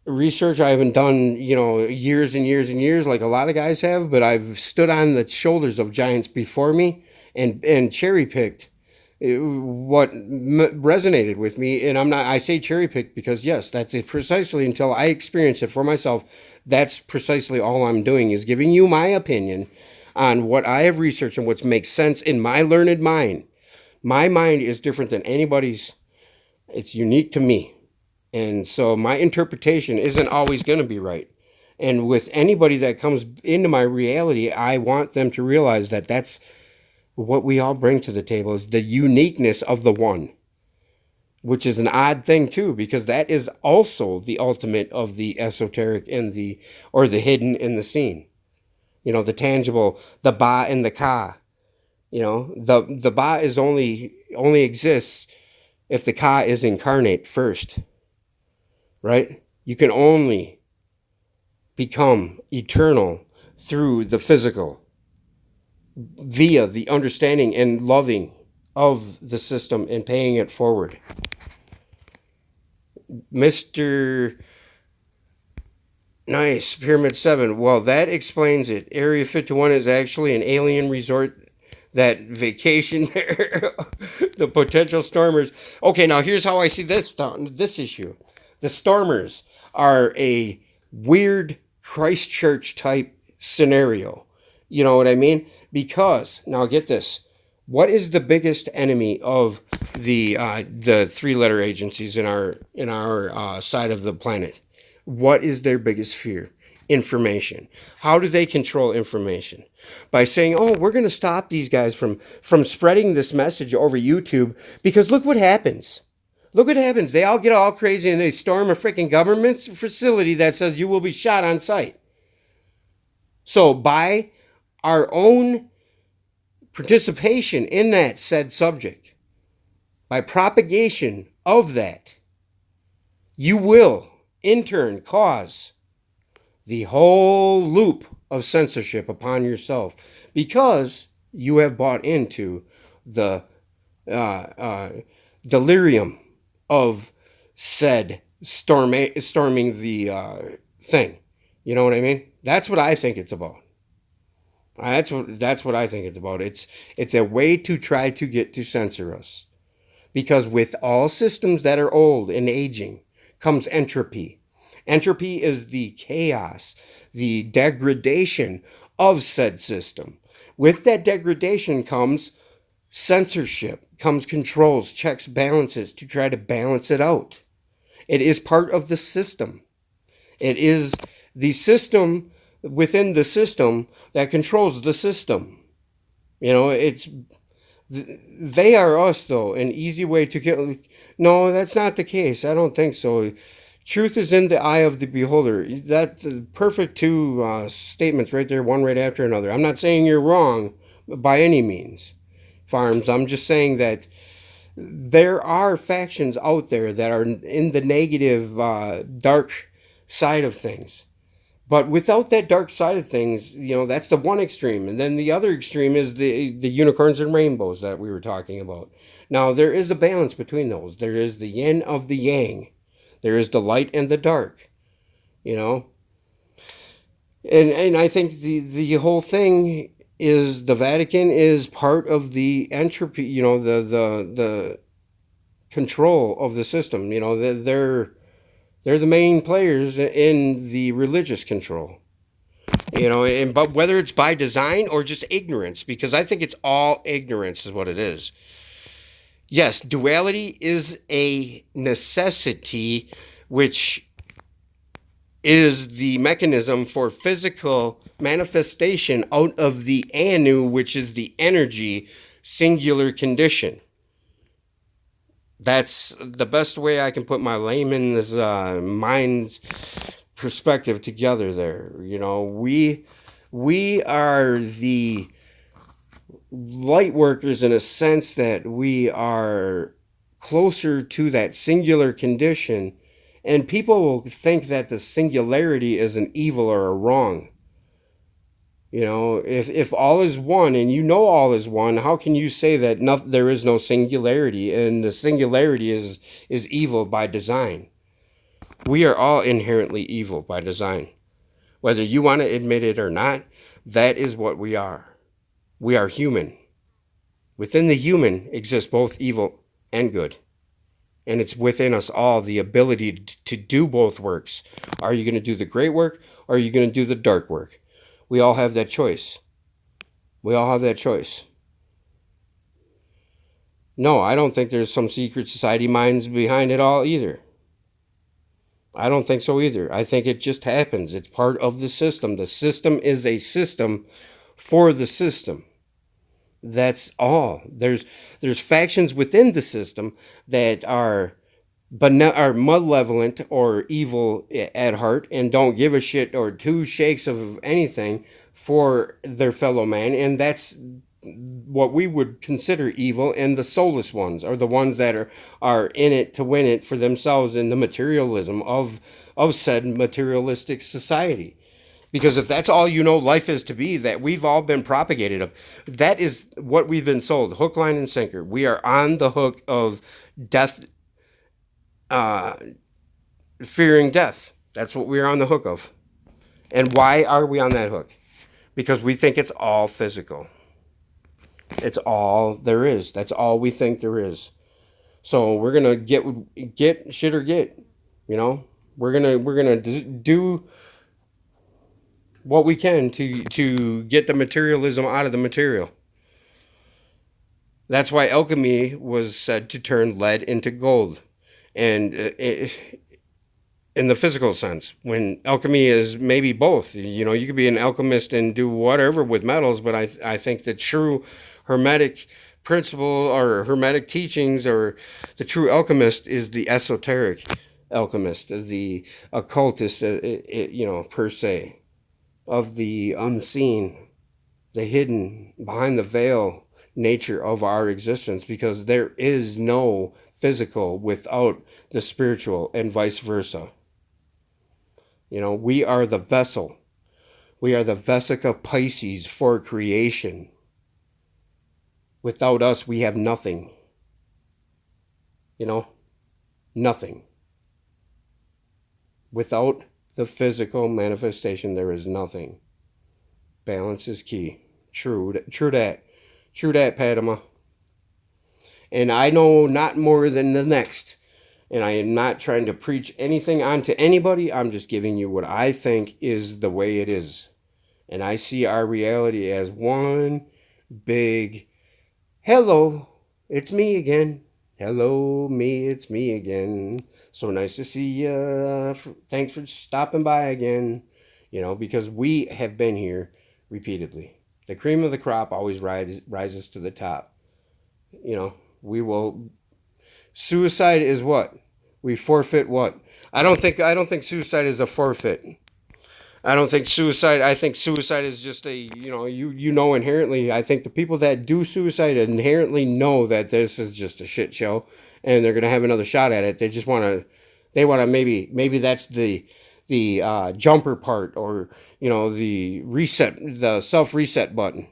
research, I haven't done, you know, years and years and years like a lot of guys have, but I've stood on the shoulders of giants before me and cherry picked what resonated with me. And I say cherry picked because, yes, that's it precisely, until I experience it for myself. That's precisely all I'm doing, is giving you my opinion on what I have researched and what makes sense in my learned mind. My mind is different than anybody's. It's unique to me. And so my interpretation isn't always going to be right. And with anybody that comes into my reality, I want them to realize that that's what we all bring to the table, is the uniqueness of the one, which is an odd thing too, because that is also the ultimate of the esoteric and the hidden in the seen. You know, the tangible, the ba and the ka. You know, the ba is only exists if the ka is incarnate first. Right? You can only become eternal through the physical, via the understanding and loving of the system and paying it forward. Mr. Nice, Pyramid 7. Well, that explains it. Area 51 is actually an alien resort that vacation there. The potential stormers. Okay, now here's how I see this issue. The stormers are a weird Christchurch type scenario. You know what I mean? Because, now get this, what is the biggest enemy of the 3-letter agencies in our side of the planet? What is their biggest fear? Information. How do they control information? By saying, oh, we're going to stop these guys from spreading this message over YouTube, because look what happens. Look what happens. They all get all crazy and they storm a freaking government facility that says you will be shot on sight. So by our own participation in that said subject, by propagation of that, you will in turn cause the whole loop of censorship upon yourself, because you have bought into the delirium of said storming the thing. You know what I mean? That's what I think it's about. That's what I think it's about. It's a way to try to get to censor us. Because with all systems that are old and aging comes entropy. Entropy is the chaos, the degradation of said system. With that degradation comes censorship, comes controls, checks, balances to try to balance it out. It is part of the system. It is the system within the system that controls the system. You know, they are us, though. An easy way to get... No, that's not the case. I don't think so. Truth is in the eye of the beholder. That's perfect two statements right there, one right after another. I'm not saying you're wrong, by any means, Farms. I'm just saying that there are factions out there that are in the negative, dark side of things. But without that dark side of things, that's the one extreme. And then the other extreme is the unicorns and rainbows that we were talking about. Now, there is a balance between those. There is the yin of the yang. There is the light and the dark, you know. And I think the whole thing is the Vatican is part of the entropy, the control of the system. They're the main players in the religious control. But whether it's by design or just ignorance, because I think it's all ignorance is what it is. Yes, duality is a necessity, which is the mechanism for physical manifestation out of the anu, which is the energy singular condition. That's the best way I can put my layman's mind's perspective together there. We are the light workers in a sense that we are closer to that singular condition, and people will think that the singularity is an evil or a wrong. If all is one and all is one, how can you say that there is no singularity and the singularity is evil by design? We are all inherently evil by design. Whether you want to admit it or not, that is what we are. We are human. Within the human exists both evil and good. And it's within us all the ability to do both works. Are you going to do the great work or are you going to do the dark work? We all have that choice. We all have that choice. No, I don't think there's some secret society minds behind it all either. I don't think so either. I think it just happens. It's part of the system. The system is a system for the system. That's all. There's factions within the system that are malevolent or evil at heart and don't give a shit or two shakes of anything for their fellow man, and that's what we would consider evil. And the soulless ones are the ones that are in it to win it for themselves in the materialism of said materialistic society. Because if that's all life is to be, that we've all been propagated of, that is what we've been sold, hook, line, and sinker. We are on the hook of death, fearing death. That's what we're on the hook of. And why are we on that hook? Because we think it's all physical. It's all there is. That's all we think there is. So we're gonna get shit or get. We're gonna do what we can to get the materialism out of the material. That's why alchemy was said to turn lead into gold. And in the physical sense, when alchemy is maybe both. You could be an alchemist and do whatever with metals, but I think the true hermetic principle or hermetic teachings or the true alchemist is the esoteric alchemist, the occultist, per se, of the unseen, the hidden, behind the veil nature of our existence, because there is no physical without the spiritual and vice versa. We are the vessel. We are the Vesica Pisces for creation. Without us, we have nothing. Nothing. Without the physical manifestation, there is nothing. Balance is key. True that, Padma. And I know not more than the next. And I am not trying to preach anything onto anybody. I'm just giving you what I think is the way it is. And I see our reality as one big, hello, it's me again. Hello, me, it's me again. So nice to see you. Thanks for stopping by again. Because we have been here repeatedly. The cream of the crop always rises to the top. We will. Suicide is what? We forfeit what? I don't think suicide is a forfeit. I don't think suicide. I think suicide is just a, you know inherently. I think the people that do suicide inherently know that this is just a shit show, and they're gonna have another shot at it. They just want to. They want to maybe that's the jumper part, or the reset, the self reset button.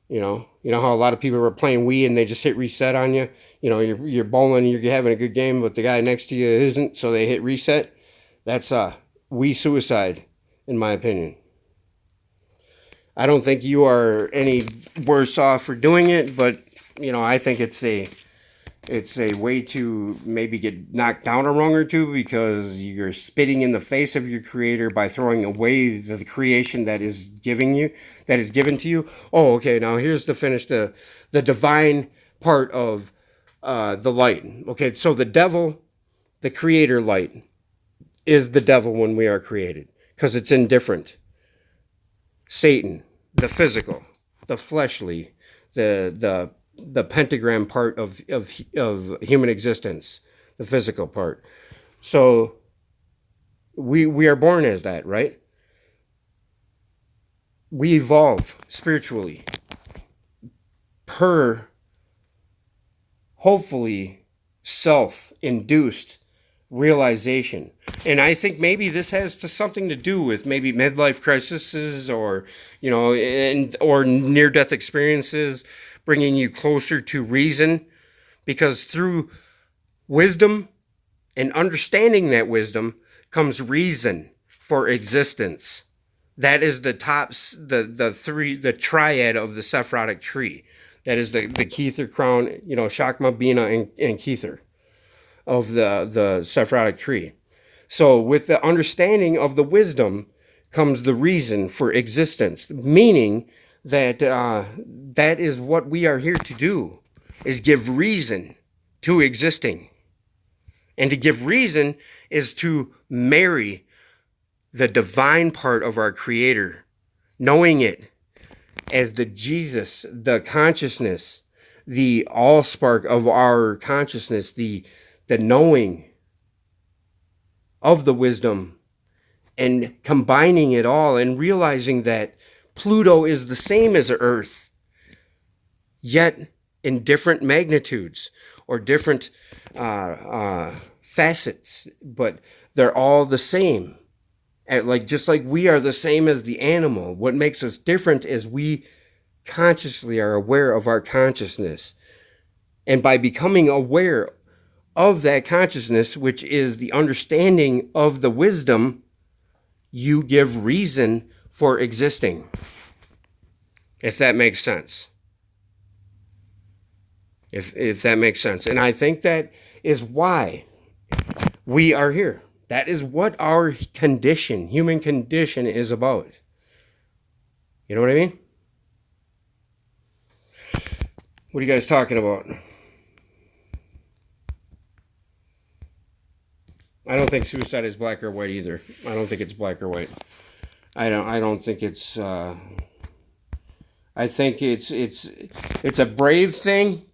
You know how a lot of people are playing Wii and they just hit reset on you. You're bowling, you're having a good game, but the guy next to you isn't, so they hit reset. That's Wii suicide, in my opinion. I don't think you are any worse off for doing it, but I think it's a way to maybe get knocked down a rung or two, because you're spitting in the face of your creator by throwing away the creation that is given to you. Oh, okay, now here's to finish the divine part of the light. Okay, so the devil, the creator light, is the devil when we are created, because it's indifferent. Satan, the physical, the fleshly, the pentagram part of human existence, the physical part. So we are born as that, right? We evolve spiritually per, hopefully, self-induced realization. And I think maybe this has something to do with maybe midlife crises, or or near-death experiences, bringing you closer to reason, because through wisdom and understanding that wisdom comes reason for existence. That is the the triad of the Sephirotic tree. That is the Kether crown, Shakma, Bina, and Kether of the Sephirotic tree. So with the understanding of the wisdom comes the reason for existence, meaning that that is what we are here to do, is give reason to existing. And to give reason is to marry the divine part of our creator, knowing it as the Jesus, the consciousness, the allspark of our consciousness, the knowing of the wisdom, and combining it all and realizing that Pluto is the same as Earth, yet in different magnitudes or different facets, but they're all the same. Just like we are the same as the animal. What makes us different is we consciously are aware of our consciousness. And by becoming aware of that consciousness, which is the understanding of the wisdom, you give reason for existing. If that makes sense. If that makes sense. And I think that is why we are here. That is what our condition, human condition, is about. You know what I mean? What are you guys talking about? I don't think suicide is black or white either. I don't think it's black or white. I don't think it's I think it's a brave thing,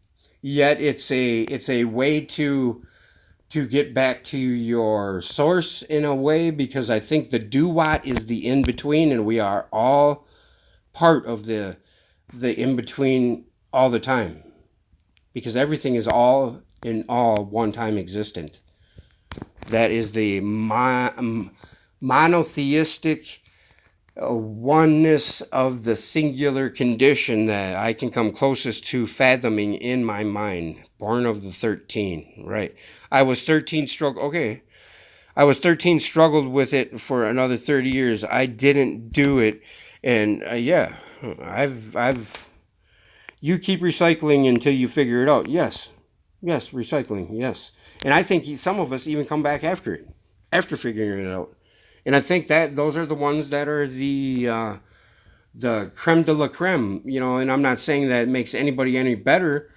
yet it's a way to get back to your source in a way, because I think the duat is the in-between, and we are all part of the in-between all the time, because everything is all in all one-time existent. That is the monotheistic oneness of the singular condition that I can come closest to fathoming in my mind. Born of the 13, right? I was 13 I was 13, struggled with it for another 30 years. I didn't do it. And yeah, you keep recycling until you figure it out. Yes, recycling, yes. And I think some of us even come back after it, after figuring it out. And I think that those are the ones that are the creme de la creme, and I'm not saying that it makes anybody any better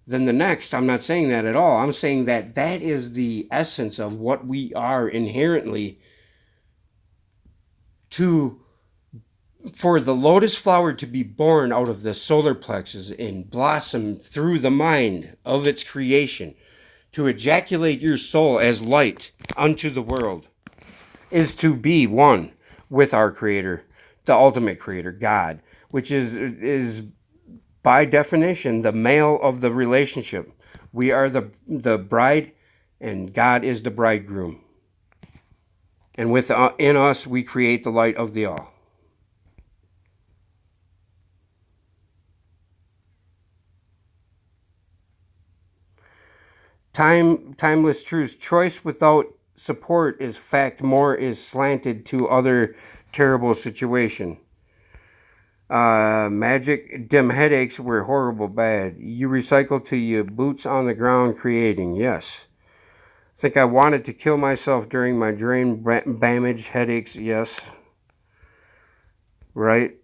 than the next. I'm not saying that at all. I'm saying that that is the essence of what we are inherently, for the lotus flower to be born out of the solar plexus and blossom through the mind of its creation, to ejaculate your soul as light unto the world, is to be one with our creator, the ultimate creator, God, which is by definition the male of the relationship. We are the bride, and God is the bridegroom. And in us, we create the light of the all. Timeless truths. Choice without support is fact. More is slanted to other terrible situation. Magic. Dim headaches were horrible bad. You recycle to your boots on the ground creating. Yes. Think I wanted to kill myself during my drain damage headaches. Yes. Right.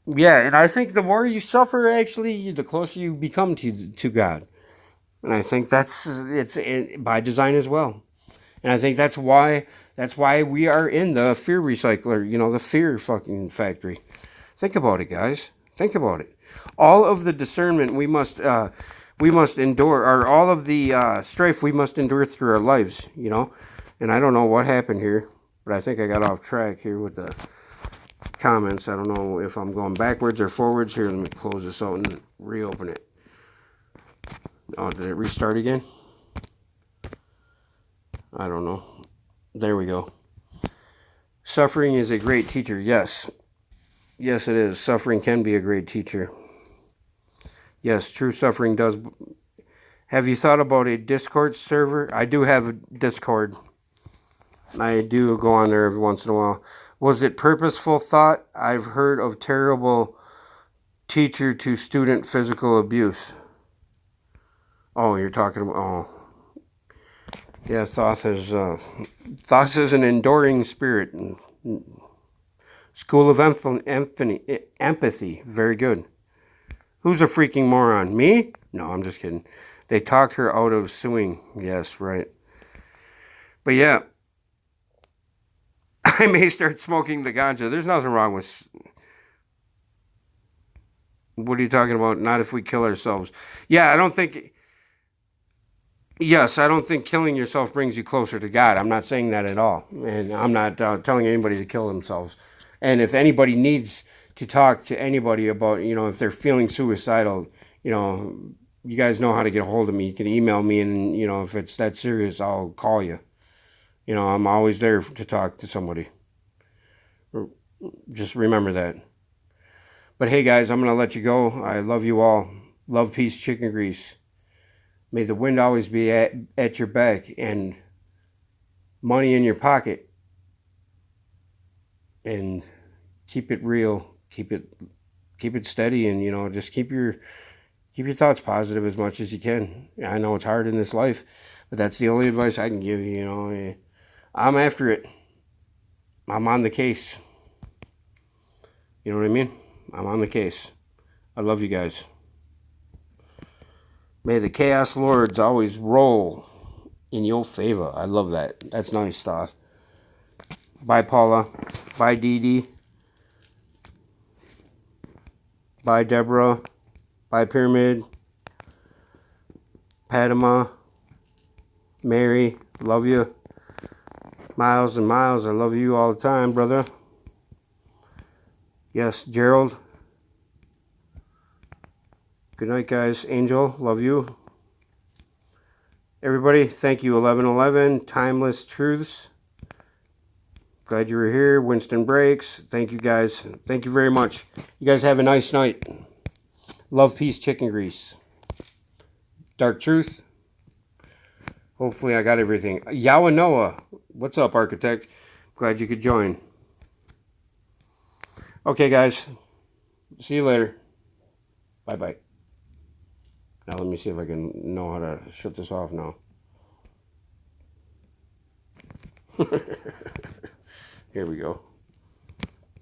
Yeah, and I think the more you suffer, actually, the closer you become to God. And I think it's by design as well. And I think that's why we are in the fear recycler, the fear fucking factory. Think about it, guys. Think about it. All of the discernment we must endure, or all of the strife we must endure through our lives, And I don't know what happened here, but I think I got off track here with the comments. I don't know if I'm going backwards or forwards. Here, let me close this out and reopen it. Oh, did it restart again? I don't know. There we go. Suffering is a great teacher. Yes. Yes, it is. Suffering can be a great teacher. Yes, true suffering does. Have you thought about a Discord server? I do have a Discord. I do go on there every once in a while. Was it purposeful thought? I've heard of terrible teacher to student physical abuse. Oh, you're talking about... Oh. Yeah, Thoth is an enduring spirit. School of empathy. Very good. Who's a freaking moron? Me? No, I'm just kidding. They talked her out of suing. Yes, right. But yeah, I may start smoking the ganja. There's nothing wrong with... What are you talking about? Not if we kill ourselves. Yeah, I don't think... Yes, I don't think killing yourself brings you closer to God. I'm not saying that at all. And I'm not telling anybody to kill themselves. And if anybody needs to talk to anybody about, if they're feeling suicidal, you guys know how to get a hold of me. You can email me, and, if it's that serious, I'll call you. I'm always there to talk to somebody. Just remember that. But hey, guys, I'm going to let you go. I love you all. Love, peace, chicken grease. May the wind always be at your back and money in your pocket. And keep it real. Keep it steady, and just keep your thoughts positive as much as you can. I know it's hard in this life, but that's the only advice I can give you. I'm after it. I'm on the case. You know what I mean? I'm on the case. I love you guys. May the Chaos Lords always roll in your favor. I love that. That's nice stuff. Bye, Paula. Bye, Dee Dee. Bye, Deborah. Bye, Pyramid. Padma. Mary. Love you. Miles and Miles. I love you all the time, brother. Yes, Gerald. Good night, guys. Angel, love you. Everybody, thank you. 1111, Timeless Truths. Glad you were here. Winston Breaks. Thank you, guys. Thank you very much. You guys have a nice night. Love, peace, chicken grease. Dark Truth. Hopefully I got everything. Yawa Noah. What's up, architect? Glad you could join. Okay, guys. See you later. Bye-bye. Now let me see if I can know how to shut this off now. Here we go.